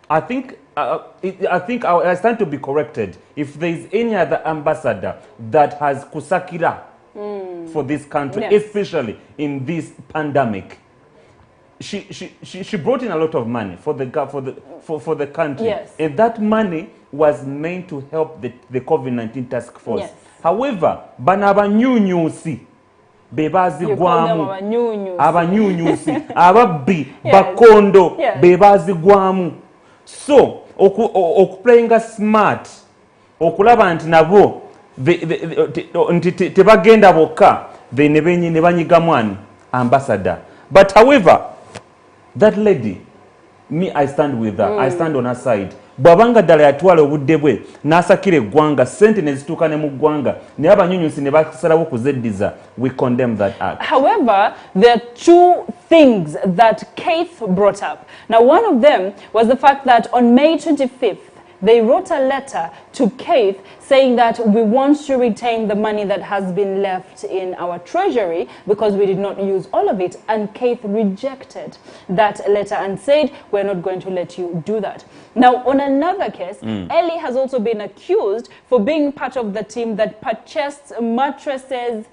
I think I stand to be corrected if there is any other ambassador that has kusakira for this country, especially in this pandemic. She brought in a lot of money for the country, and that money was meant to help the COVID-19 task force. However, banabanyunyusi bebazigwamu abanyunyusi ababbi bakondo bebazigwamu. So okuplayinga smart okulaba nti nabo tebagenda bokka ne banyiga mwani ambassador. But however, that lady, me, I stand with her. I stand on her side. Bwabanga ddala yatwala obudde bwe n'asakira eggwanga ssente ne zituuka ne mu ggwanga naye abanyunyusi ne basalawo kuzeddiza. We condemn that act. However, there are two things that Keith brought up. Now, one of them was the fact that on May 25th, they wrote a letter to Keith saying that we want to retain the money that has been left in our treasury because we did not use all of it. And Keith rejected that letter and said, we're not going to let you do that. Now, on another case, Eli has also been accused for being part of the team that purchased mattresses,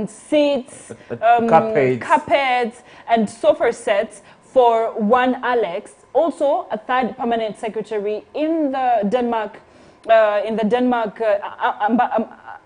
seats, carpets, and sofa sets for one Alex, also a third permanent secretary in the Denmark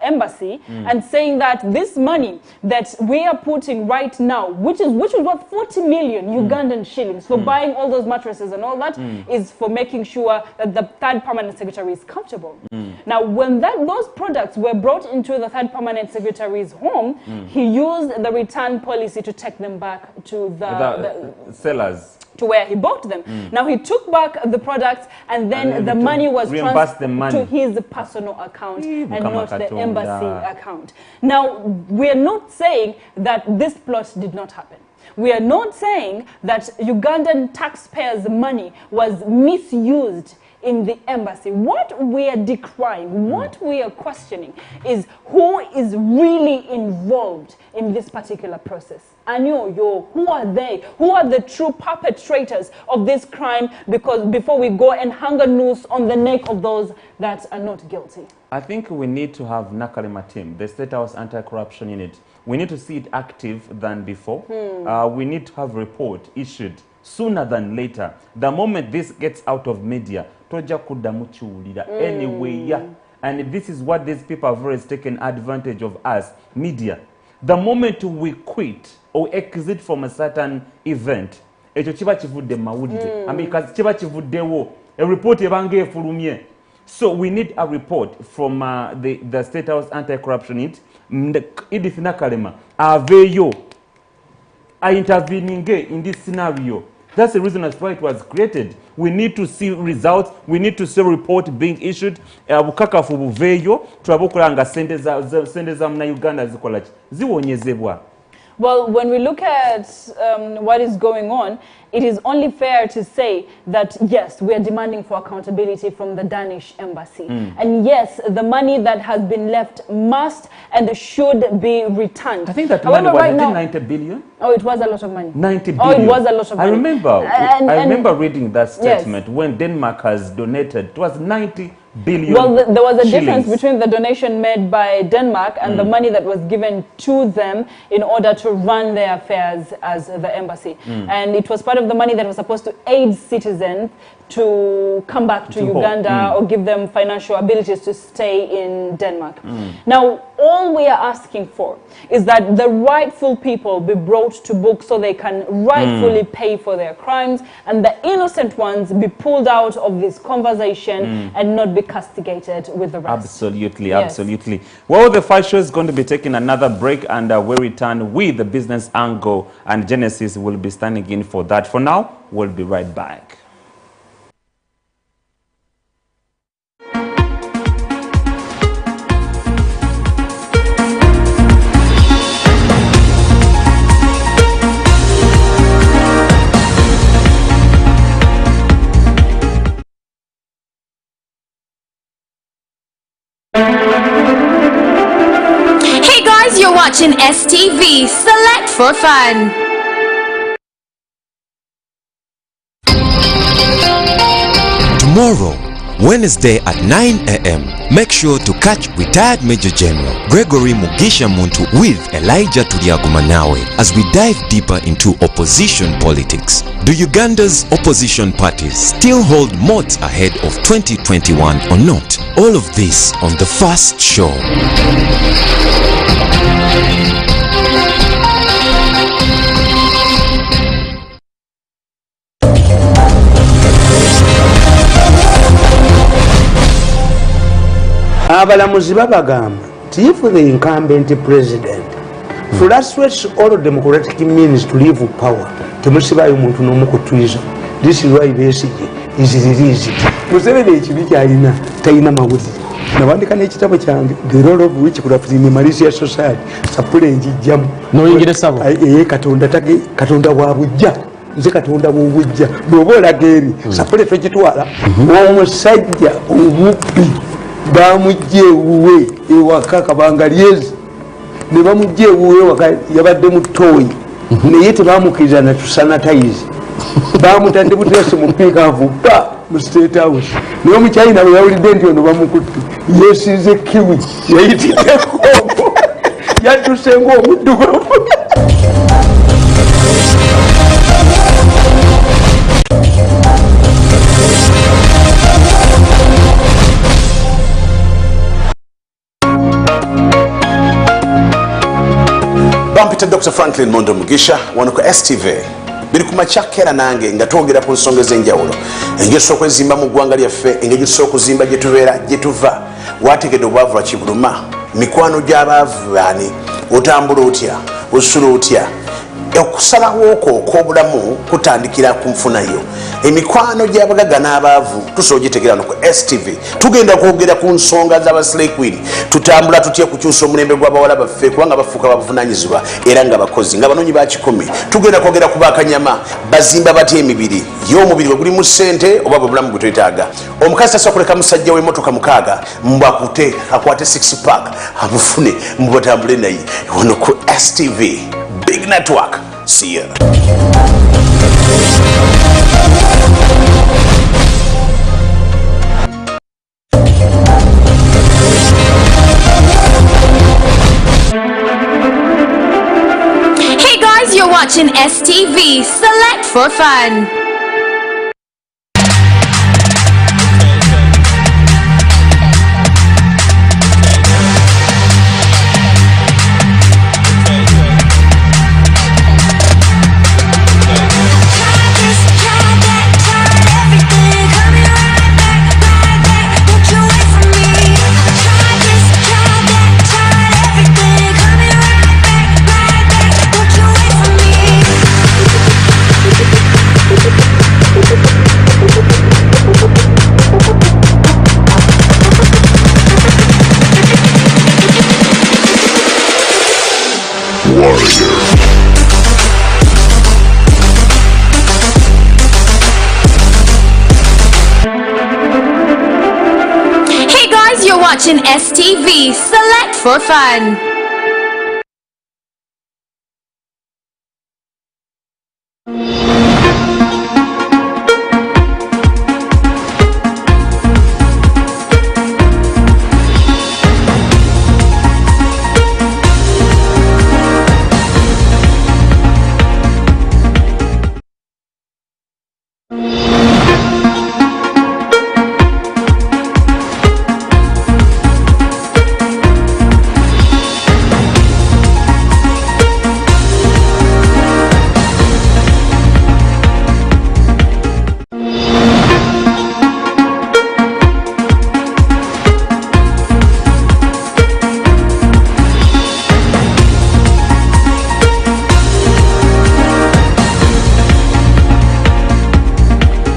embassy, and saying that this money that we are putting right now, which is worth 40 million Ugandan shillings for buying all those mattresses and all that, is for making sure that the third permanent secretary is comfortable. Now, when those products were brought into the third permanent secretary's home, he used the return policy to take them back to the sellers, to where he bought them. Now, he took back the products and then the money was transferred to his personal account and not the embassy account. Now, we're not saying that this plot did not happen. We are not saying that Ugandan taxpayers' money was misused in the embassy. What we are decrying, what we are questioning is who is really involved in this particular process. Who are they? Who are the true perpetrators of this crime? Because before we go and hang a noose on the neck of those that are not guilty. I think we need to have Nakalima team, the State House Anti-Corruption Unit. We need to see it active than before. We need to have report issued sooner than later. The moment this gets out of media, toja kuddamu kiwulira anyway. And this is what these people have always taken advantage of us, media. The moment we quit or exit from a certain event, ekyo kiba kivudde mawulire. I mean, kiba kivuddewo. A report ebange efulumye. So we need a report from the State House Anti-Corruption Unit. Edith Nakalema aveyo intervening in this scenario. That's the reason as why it was created. We need to see results. We need to see a report being issued. Bukakafu buveyo twabukulanga sente za mna Uganda zikola ziwonyezebwa. Well, when we look at what is going on, it is only fair to say that, yes, we are demanding for accountability from the Danish embassy. And yes, the money that has been left must and should be returned. I think that money was 90 billion. Oh, it was a lot of money. 90 billion. Oh, it was a lot of money. I remember reading that statement when Denmark has donated. It was 90 billion. Well, there was a shillings. difference between the donation made by Denmark and the money that was given to them in order to run their affairs as the embassy. And it was part of the money that was supposed to aid citizens to come back to Uganda or give them financial abilities to stay in Denmark. Now, all we are asking for is that the rightful people be brought to book so they can rightfully pay for their crimes, and the innocent ones be pulled out of this conversation and not be castigated with the rest. Absolutely, Yes. absolutely. Well, the Fight Show is going to be taking another break, and we'll return with the business angle, and Genesis will be standing in for that. For now, we'll be right back. Hey guys, you're watching STV. Select for fun. Tomorrow, Wednesday at 9 a.m., make sure to catch retired Major General Gregory Mugisha Muntu with Elijah Tuliagumanawe as we dive deeper into opposition politics. Do Uganda's opposition parties still hold moats ahead of 2021 or not? All of this on the first show. Abalamuzi babagamba nti if the incumbent president frustrates all democratic means to leave power, temusibayo muntu n'omu kutwiza. This is why Besigye is released. Museveni ekibi kyalina talina mawulire. Nawandika n'ekitabo kyange the role of which could have been malicious society sapule njijjamu noyingire sabo katonda wa bujja nze katonda w'obujja bw'oba olaga eri sapule togitwala. Omusajja omubbi bamujja ewuwe ewaka kabanga lyezi ne bamujja ewuwe ewaka yabadde mu ttooyi naye tebamukiriza na tusanitize bamutadde buteesi mu piikaavu pa mu state house naye omukyayina bwe yawulidde nti ono bamukutte yeesize kiwi yayitiddeko yadduse ng'omuddugavu. bampita Dr. Franklin Mondo Mugisha wano ku STV biri ku makyakera nange nga twogera ku nsonga ez'enjawulo engeri esobola okwezimba mu ggwanga lyaffe, engeri esobola okuzimba gye tubeera gye tuva. Wategedde obwavu lwa kibuluma, mikwano gy'abaavu baani, otambula otya, osula otya. Okusalawo okwo okw'obulamu kutandikira ku nfunayo. Emikwano gy'abagagga n'abaavu tusobola ogitegeera no ku STV. Tugenda kwogera ku nsonga z'abasile queen. Tutambula tutya kukyusa omulembe gw'abawala baffe kubanga bafuuka babuvunaanyizibwa era nga bakozi nga banoonyi ba kikumi. Tugenda kwogera ku bakanyama bazimba batya emibiri y'omubiri bwe gulimu ssente oba bwe bulamu bwe twetaaga. Omukazi tasobola kuleka musajja w'emmotoka mukaaga mbwakute akwate 6 pack abufune mbubatambule naye wano ku STV. Big network. See ya. Hey guys, you're watching STV. Select for fun. watching STV Select for Fun.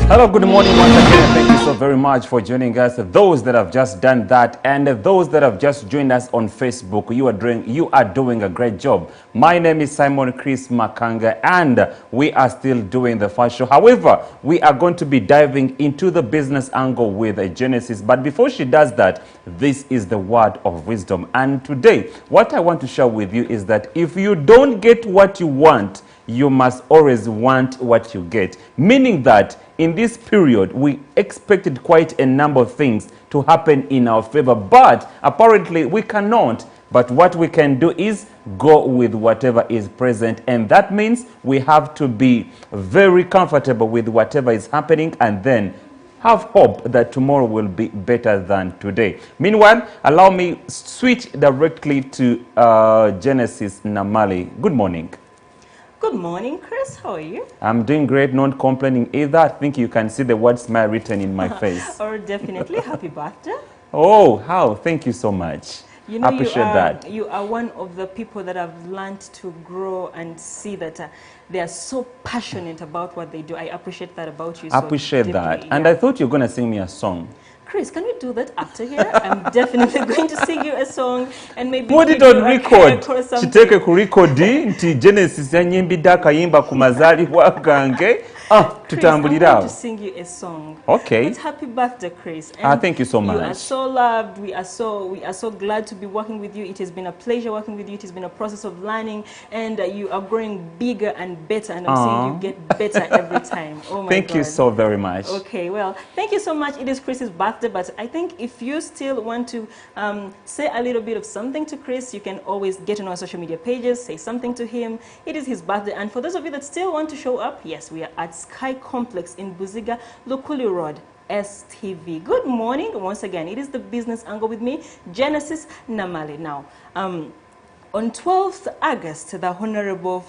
Hello, good morning once again, and thank you so very much for joining us. Those that have just done that, and those that have just joined us on Facebook, you are doing a great job. My name is Simon Chris Makanga, and we are still doing the first show. However, we are going to be diving into the business angle with Genesis. But before she does that, this is the word of wisdom. And today, what I want to share with you is that if you don't get what you want, you must always want what you get. Meaning that in this period, we expected quite a number of things to happen in our favor, but apparently we cannot. But what we can do is go with whatever is present, and that means we have to be very comfortable with whatever is happening and then have hope that tomorrow will be better than today. Meanwhile, allow me switch directly to Genesis Namali. Good morning. Good morning, Chris. How are you? I'm doing great, not complaining either. I think you can see the word smile written in my face. Oh, definitely. Happy birthday. Oh, how? Thank you so much. You know, I appreciate that. You are one of the people that have learned to grow and see that they are so passionate about what they do. I appreciate that about you. I appreciate that. And I thought you were going to sing me a song. Chris, can we do that after here? I'm definitely going to sing you a song and maybe put it on record. Chiteke ku recording nti Genesis yanyimbidde akayimba ku mazaalibwa gange. Tutambulira. I'm going to sing you a song. Okay. But happy birthday, Chris. And thank you so much. You are so loved. We are so glad to be working with you. It has been a pleasure working with you. It has been a process of learning, and you are growing bigger and better. And I'm seeing you get better every time. Oh my God. Thank you so very much. Okay, well, thank you so much. It is Chris's birthday, but I think if you still want to say a little bit of something to Chris, you can always get on our social media pages, say something to him. It is his birthday, and for those of you that still want to show up, yes, we are at Sky Complex in Buziga, Lukuli Road, STV. Good morning once again. It is the business angle with me, Genesis Namali. Now, on 12th August, the Honorable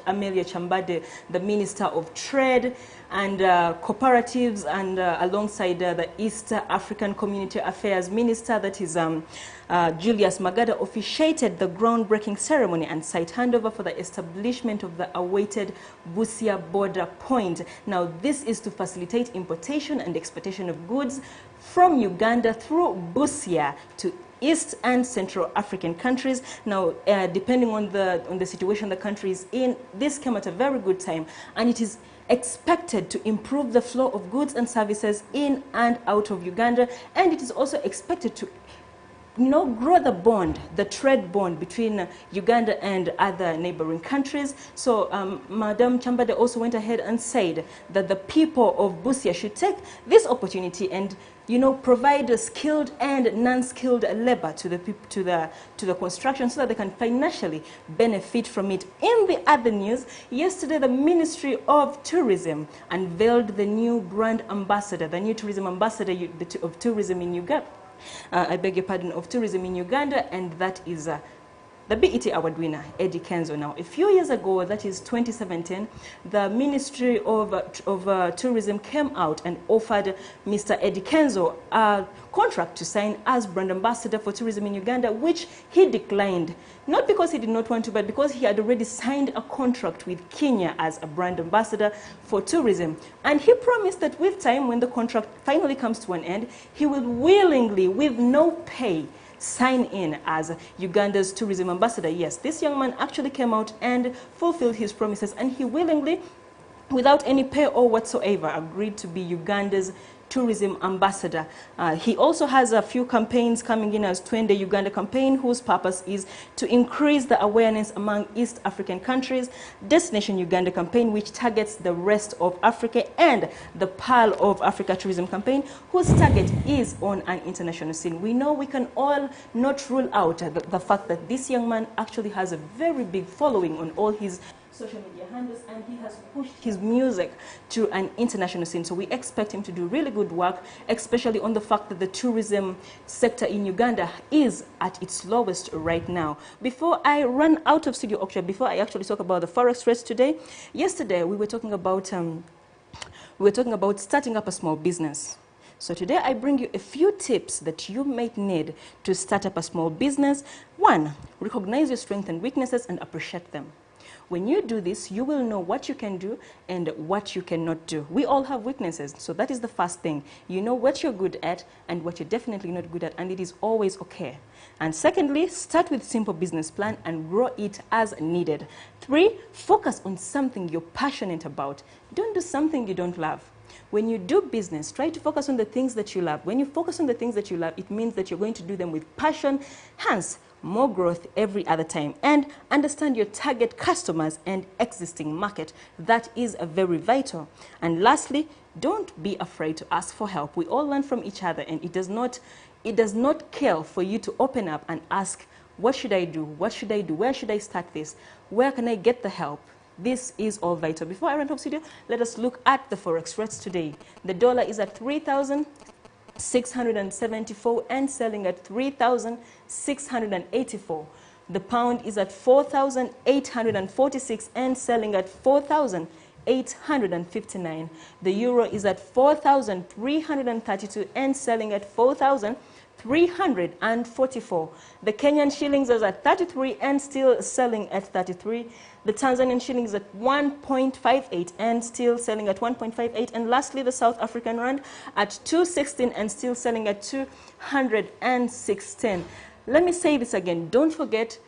Amelia Chambade, the Minister of Trade and Cooperatives, and alongside the East African Community Affairs Minister, that is Julius Magada, officiated the groundbreaking ceremony and site handover for the establishment of the awaited Busia border point. Now, this is to facilitate importation and exportation of goods from Uganda through Busia to East and Central African countries. Now, depending on the situation the country is in, this came at a very good time, and it is expected to improve the flow of goods and services in and out of Uganda, and it is also expected to grow the trade bond between Uganda and other neighboring countries. So Madam Chambade also went ahead and said that the people of Busia should take this opportunity and provide skilled and non-skilled labor to the construction so that they can financially benefit from it. In the other news, yesterday the Ministry of Tourism unveiled the new brand ambassador, the new tourism ambassador of tourism in Uganda. I beg your pardon, of tourism in Uganda, and that is the BET Award winner, Eddie Kenzo. Now, a few years ago, that is 2017, the Ministry of Tourism came out and offered Mr. Eddie Kenzo a contract to sign as brand ambassador for tourism in Uganda, which he declined. Not because he did not want to, but because he had already signed a contract with Kenya as a brand ambassador for tourism. And he promised that with time, when the contract finally comes to an end, he will willingly, with no pay, sign in as Uganda's tourism ambassador. Yes, this young man actually came out and fulfilled his promises, and he willingly without any pay or whatsoever, agreed to be Uganda's tourism ambassador. He also has a few campaigns coming in as Twende Uganda campaign, whose purpose is to increase the awareness among East African countries, Destination Uganda campaign, which targets the rest of Africa, and the Pearl of Africa tourism campaign, whose target is on an international scene. We know we can all not rule out the fact that this young man actually has a very big following on all his social media handles, and he has pushed his music to an international scene. So we expect him to do really good work, especially on the fact that the tourism sector in Uganda is at its lowest right now. Before I run out of studio auction, before I actually talk about the forex rates today, yesterday we were talking about starting up a small business. So today I bring you a few tips that you might need to start up a small business. 1, recognize your strengths and weaknesses and appreciate them. When you do this, you will know what you can do and what you cannot do. We all have weaknesses, so that is the first thing. You know what you're good at and what you're definitely not good at, and it is always okay. And secondly, start with simple business plan and grow it as needed. 3, focus on something you're passionate about. Don't do something you don't love. When you do business, try to focus on the things that you love. When you focus on the things that you love, it means that you're going to do them with passion, hence more growth every other time. And understand your target customers and existing market. That is very vital. And lastly, don't be afraid to ask for help. We all learn from each other, and it does not kill for you to open up and ask, what should I do? What should I do? Where should I start this? Where can I get the help? This is all vital. Before I run off studio, let us look at the forex rates today. The dollar is at 3,674 and selling at 3,684. The pound is at 4,846 and selling at 4,859. The euro is at 4,332 and selling at 4,344. The Kenyan shillings is at 33 and still selling at 33. The Tanzanian shilling is at 1.58 and still selling at 1.58. And lastly, the South African rand at 216 and still selling at 216. Let me say this again. Don't forget,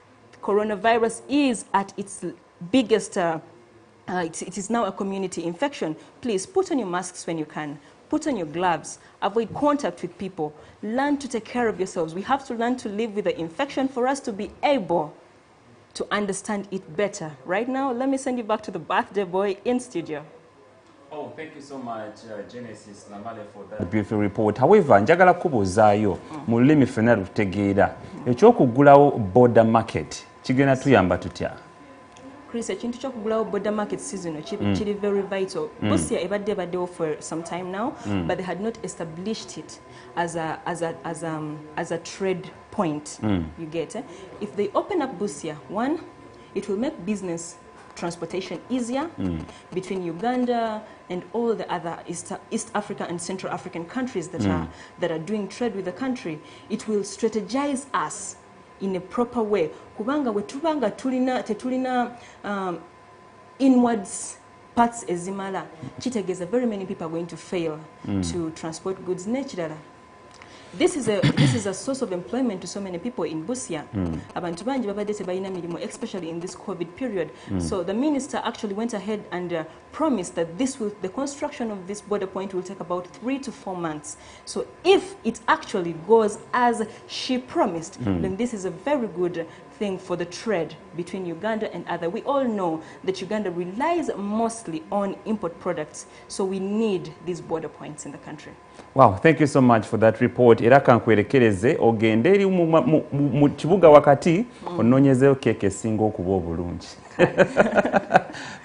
coronavirus is at its biggest, it is now a community infection. Please put on your masks when you can. Put on your gloves. Avoid contact with people. Learn to take care of yourselves. We have to learn to live with the infection for us to be able to understand it better. Right now, let me send you back to the birthday boy in studio. Oh, thank you so much, Genesis Namale, for that beautiful report. However, njagala kubuzaayo mu lulimi ffenna lutegeera ekyokugulawo border market kigenda tuyamba tutya? Chris, ekintu ky'okugulawo border market season kiri very vital. Busia ebaddewo for some time now, but they had not established it as a trade point. You get it? If they open up Busia, 1, it will make business transportation easier between Uganda and all the other East Africa and Central African countries that are doing trade with the country. It will strategize us in a proper way. Kubanga wetubanga tetulina inwards parts ezimala, kitegeeza very many people are going to fail to transport goods naturally. This is a source of employment to so many people in Busia. Abantu bangi babadde tebalina milimo, especially in this COVID period. So the minister actually went ahead and promised that the construction of this border point will take about 3 to 4 months. So if it actually goes as she promised, then this is a very good thing for the trade between Uganda and other. We all know that Uganda relies mostly on import products, so we need these border points in the country. Wow, thank you so much for that report. Era kankwerekereze ogende eri mu kibuga wakati ononyezeyo keke esinga okuba obulungi.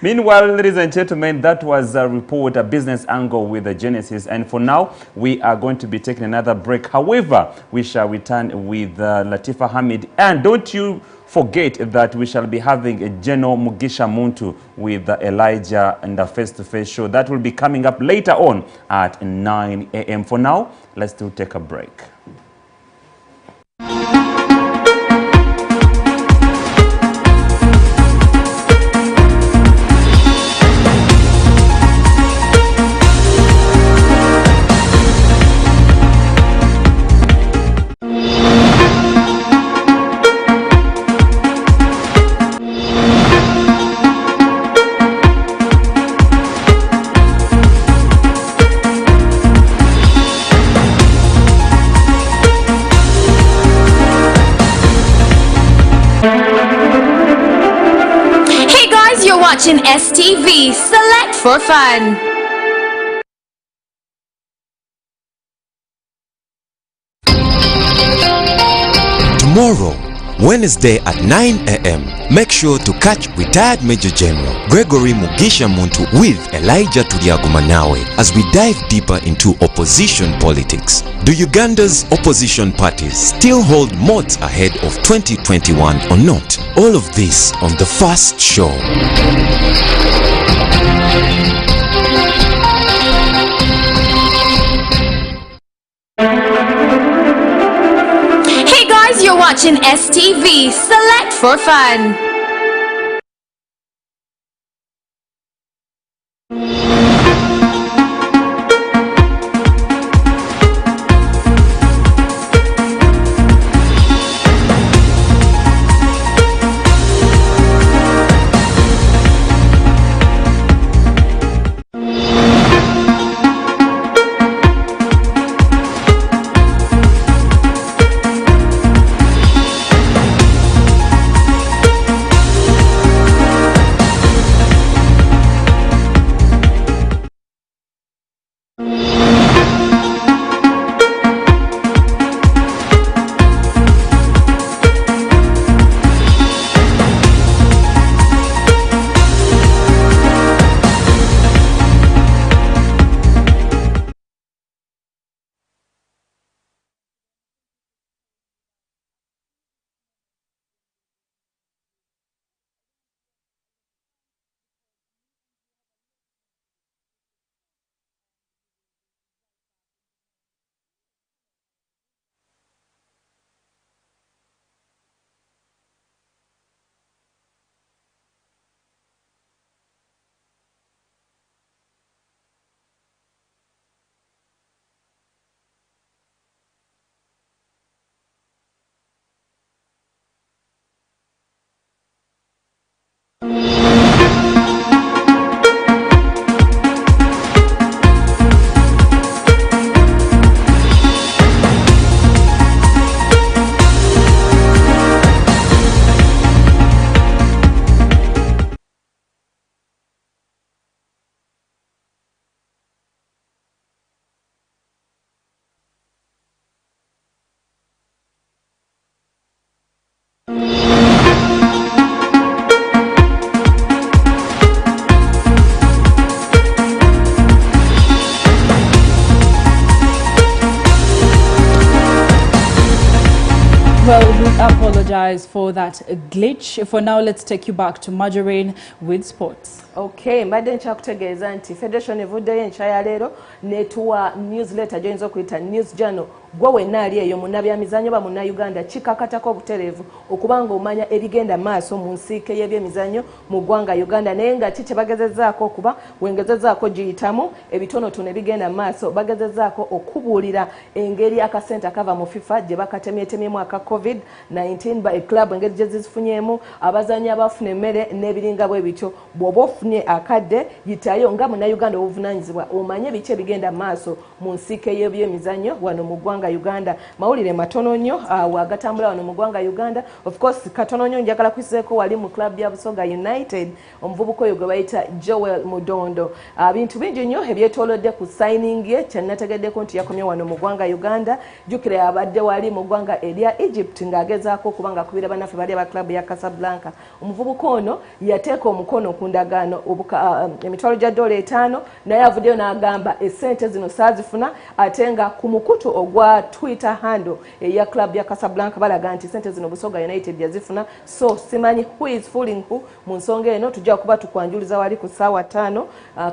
Meanwhile, ladies and gentlemen, that was a report, a business angle with the Genesis. And for now, we are going to be taking another break. However, we shall return with Latifah Hamid. And don't you forget that we shall be having a General Mugisha Muntu with Elijah and the face-to-face show. That will be coming up later on at 9 a.m. For now, let's still take a break. watching STV. Select for fun. Tomorrow, Wednesday at 9 a.m., make sure to catch retired Major General Gregory Mugisha Muntu with Elijah Tuliagumanawe as we dive deeper into opposition politics. Do Uganda's opposition parties still hold mods ahead of 2021 or not? All of this on the first show. Hey guys, you're watching STV. Select for fun. Well, we apologize for that glitch. For now, let's take you back to Margarine with sports. Okay, mbadde nchakutegeeza nti Federation evuddeyo enkya ya leero netuwa newsletter gy'oyinza okuyita news journal gwe wenna ali eyo munnabyamizannyo ba munnayuganda kikakatako obutereevu okubanga omanya ebigenda maaso mu nsiike y'ebyemizannyo mu ggwanga Uganda naye nga ki kye bagezezzaako okuba wengezezzaako giyitamu ebitonotono ebigenda maaso bagezezzaako okubuulira engeri akasente akava mu FIFA gye bakatemyetemyemu aka COVID-19 ba club engeri gye zifunyeemu abazannyi abafuna emmere n'ebiringa bwe bityo bw'oba ofunye akadde yitayo nga munnayuganda obuvunaanyizibwa omanye biki ebigenda maaso mu nsiike y'ebyemizannyo wano mu ggwanga Uganda. Mawulire matono nnyo agatambula wano mu ggwanga Uganda. Of course katono nnyo njagala kusiseeko wali mu club ya Busoga United omuvubuka oyo gwe bayita Joel Mudondo. Bintu bingi nnyo ebyetoolodde ku signing ye kyennategeddeko nti yakomye wano mu ggwanga Uganda. Jjukira abadde wali mu ggwanga erya Egypt ng'agezaako okubanga kubira bannaffe bali aba club ya Casablanca. Omuvubuka ono yateeka omukono ku ndagaano emitwalo gya $5 naye avuddeyo n'agamba essente zino saazifuna ate nga ku mukutu ogwa Twitter handle ya club ya Casablanca balaga nti sente zino Busoga United yazifuna. So simanyi who is fooling who mu nsonga eno tujja kuba tukwanjuliza wali ku ssaawa 5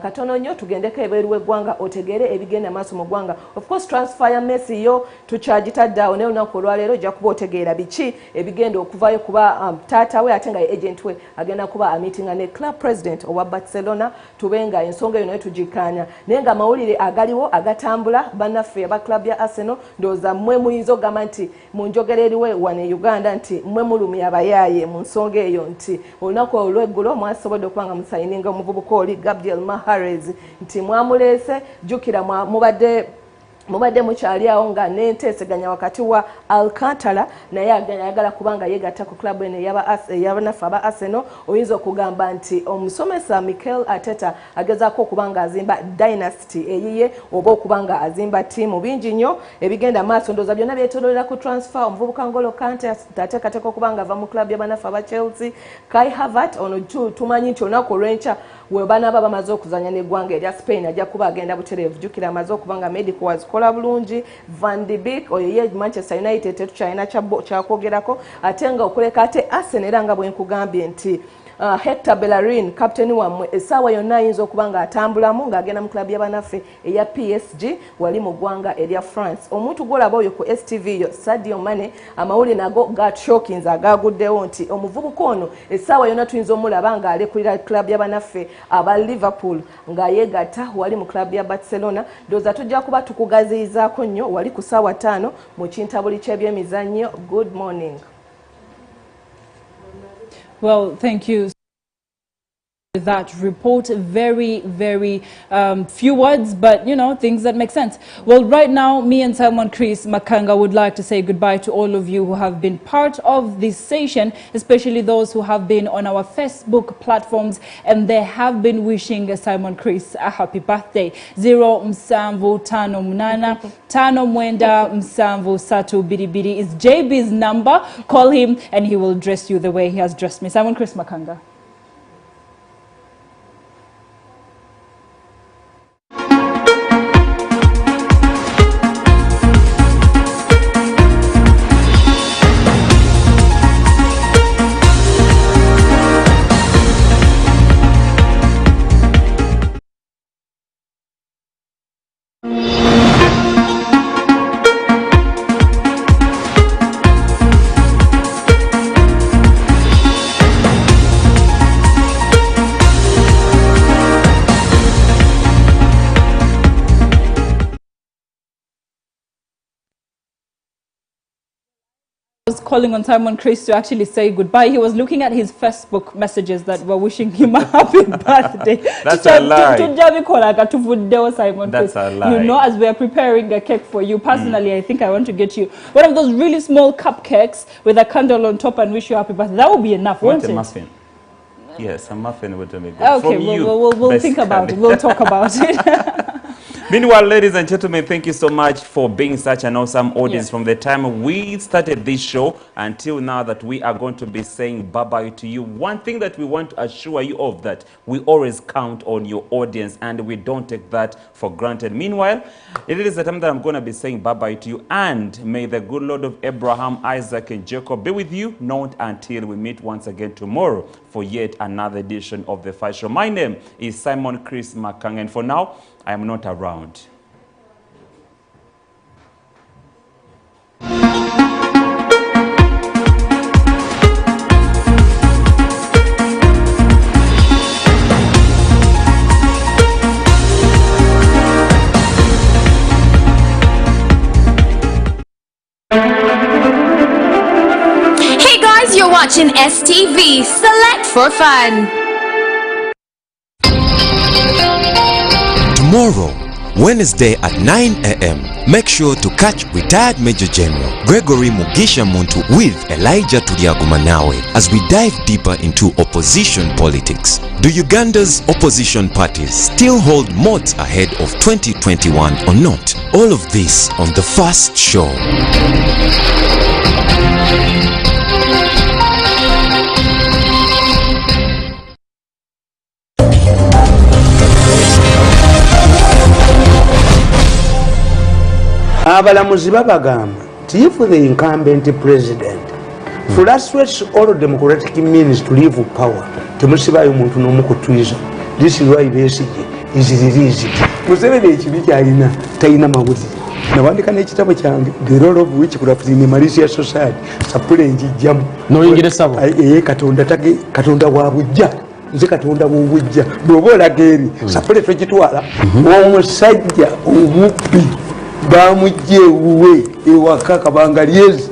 katono nnyo tugendeko ebweru w'eggwanga otegeere ebigenda maaso mu ggwanga. Of course transfer ya Messi yo tukyagitaddeawo naye olunaku olwaleero ojja kuba otegeera biki ebigenda okuvayo kuba taata we ate nga ye agent we agenda kuba amitinga ne club president owa Barcelona tubenga ensonga eyo nayo tugikkaanya naye nga amawulire agaliwo agatambula bannaffe aba club ya Arsenal ndowooza mmwe muyinza ogamba nti mu njogera eriwe wane Uganda nti mmwe mulumya abayaaye mu nsonga eyo nti olunaku olw'eggulo mwasobodde okubanga musayininga omuvubuka oli Gabriel Mahrez nti mwamuleese jjukira mubadde mubadde mukyali awo nga n'enteeseganya wakati wa Alcantara naye ayagala kubanga yegatta ku club eno ey'abanafu aba Arsenal. Oyinza okugamba nti omusomesa Mikel Arteta agezaako okubanga azimba dynasty eyiye oba okubanga azimba ttiimu. Bingi nnyo ebigenda maaso, ndowooza byonna byetoololera ku transfer. Omuvubuka Ngolo Kante ateekateeka okubanga ava mu club y'abanafu aba Chelsea. Kai Havertz ono tumanyi nti olunaku olw'enkya we banaaba bamaze okuzanya n'eggwanga erya Spain ajja kuba agenda butereevu. Jjukira amaze okubanga medical wazikola bulungi. Van de Beek oyo ye Manchester United tetukyalina kyakwogerako ate nga okuleka ate Arsenal era nga bwe nkugambye nti Hector Bellerin kapteni wammwe essaawa yonna ayinza okuba nga atambulamu ng'agenda mu klabu y'abanafe eya PSG wali mu ggwanga erya France. Omuntu gwolaba oyo ku STV yo Sadio Mane amawulire nago gatshokins agaguddewo nti omuvubuka ono essaawa yonna tuyinza omulaba ng'alekulira klabu y'abanafe aba Liverpool ng'ayegatta wali mu klabu ya Barcelona. Ndowooza tujja kuba tukugaziyizaako nnyo wali ku ssaawa 5 mu kintabuli ky'ebyemizannyo. Good morning. Well, thank you. That report, very few words, but you know, things that make sense. Well, right now me and Simon Chris Makanga would like to say goodbye to all of you who have been part of this session, especially those who have been on our Facebook platforms and they have been wishing Simon Chris a happy birthday. 0 Msamvu Tano Munana Tano Mwenda Msamvu Satu Biribiri is JB's number. Call him and he will dress you the way he has dressed me. Simon Chris Makanga. Calling on Simon Chris to actually say goodbye. He was looking at his Facebook messages that were wishing him a happy birthday. That's a lie. That's a lie. You know, as we are preparing a cake for you, personally, I think I want to get you one of those really small cupcakes with a candle on top and wish you a happy birthday. That would be enough, won't it? A muffin. Yes, a muffin would be good. Okay, we'll think about it. We'll talk about it. Meanwhile, ladies and gentlemen, thank you so much for being such an awesome audience from the time we started this show until now that we are going to be saying bye-bye to you. One thing that we want to assure you of that we always count on your audience and we don't take that for granted. Meanwhile, it is the time that I'm going to be saying bye-bye to you, and may the good Lord of Abraham, Isaac and Jacob be with you, not until we meet once again tomorrow for yet another edition of The Fight Show. My name is Simon Chris Makanga, and for now, I am not around. Hey guys, you're watching STV. Select for fun. Tomorrow, Wednesday at 9 a.m., make sure to catch retired Major General Gregory Mugisha Muntu with Elijah Tuliagumanawe as we dive deeper into opposition politics. Do Uganda's opposition parties still hold mods ahead of 2021 or not? All of this on The First Show. Abalamuzi babagamba nti if the incumbent president frustrates all democratic means to leave power, temusibayo muntu n'omu kutwiza. This is why Besigye is released. Museveni ekibi kyalina talina mawulire. Nawandika n'ekitabo kyange the role of which could have been a malicious society sapule njijjamu noyingire sabo katonda wa bujja nze katonda w'obujja bw'oba olaga eri sapule twekitwala omusajja omubbi bamujja ewuwe ewaka kabanga lyezi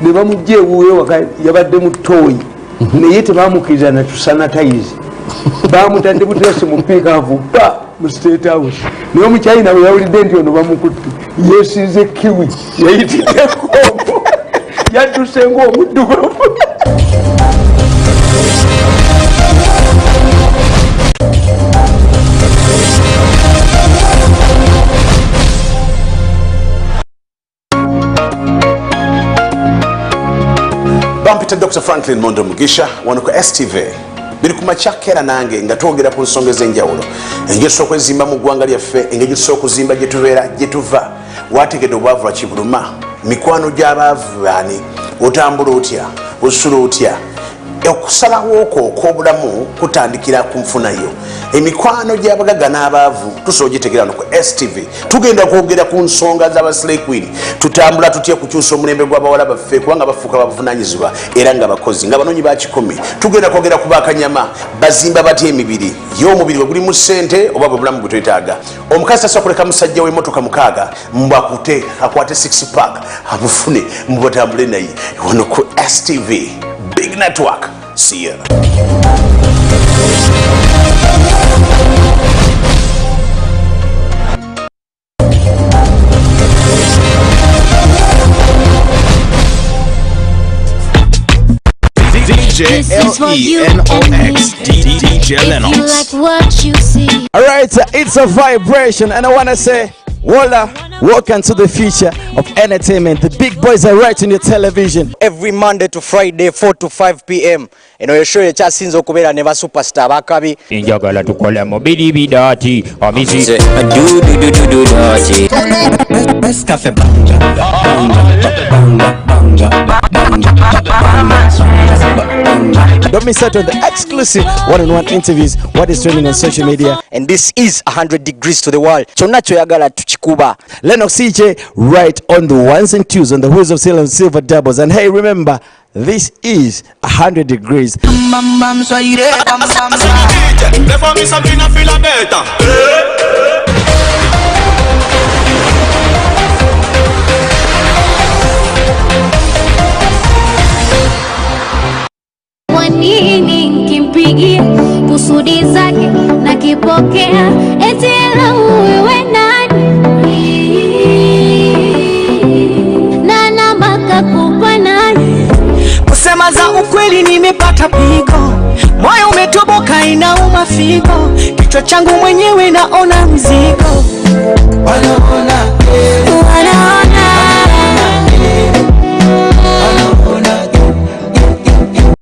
ne bamujja ewuwe ewaka yabadde mu ttooyi naye tebamukkiriza na tusanatayizi bamutadde butesi mu piikaavu mu State House naye omukyayina bwe yawulidde nti ono bamukutte yeesize kiwi yayitiddeko yadduse ng'omuddugavu. Bampita Dr. Franklin Mondo Mugisha wano ku STV biri ku makyakera nange nga twogera ku nsonga ez'enjawulo engeri tusobola okwezimba mu ggwanga lyaffe engeri tusobola okuzimba gye tubeera gye tuva wategedde obwavu lwa kibuluma mikwano gy'abaavu baani otambula otya osula otya okusalawo okwo okw'obulamu kutandikira ku nfunayo emikwano gy'abagagga n'abaavu tusobola ogitegeera wano ku STV tugenda kwogera ku nsonga z'abaslay queen tutambula tutya kukyusa omulembe gw'abawala baffe kubanga bafuuka babuvunaanyizibwa era nga bakozi nga banoonyi ba kikumi tugenda kwogera ku bakanyama bazimba batya emibiri ye omubiri bwe gulimu ssente oba bwe bulamu bwe twetaaga omukazi tasobola kuleka musajja w'emmotoka mukaaga mbakute akwate 6 pack abufune mubatambule naye wano ku STV Big Network. See ya. DJ Lenox, DJ Lenox. Alright, it's a vibration, and I want to say, voila, welcome to the future of entertainment. The big boys are right on your television. Every Monday to Friday, 4 to 5 p.m. You know, you show your chasinzo kubera never superstar bakabi. Injagala tukole mobili bidati. Amisi. Do dati. Best cafe banga, Don't miss out on the exclusive one-on-one interviews, what is trending on social media. And this is 100 degrees to the world. So nacho yagala tuchikuba. Lenox CJ right on the ones and twos on the wheels of silver and silver doubles. And hey, remember, this is 100 degrees. Nini nkimpigia kusudi zake na kipokea eti wewe nani na namba kakupa nani kusema za ukweli nimepata pigo moyo umetoboka inauma figo kichwa changu mwenyewe naona mzigo wanaona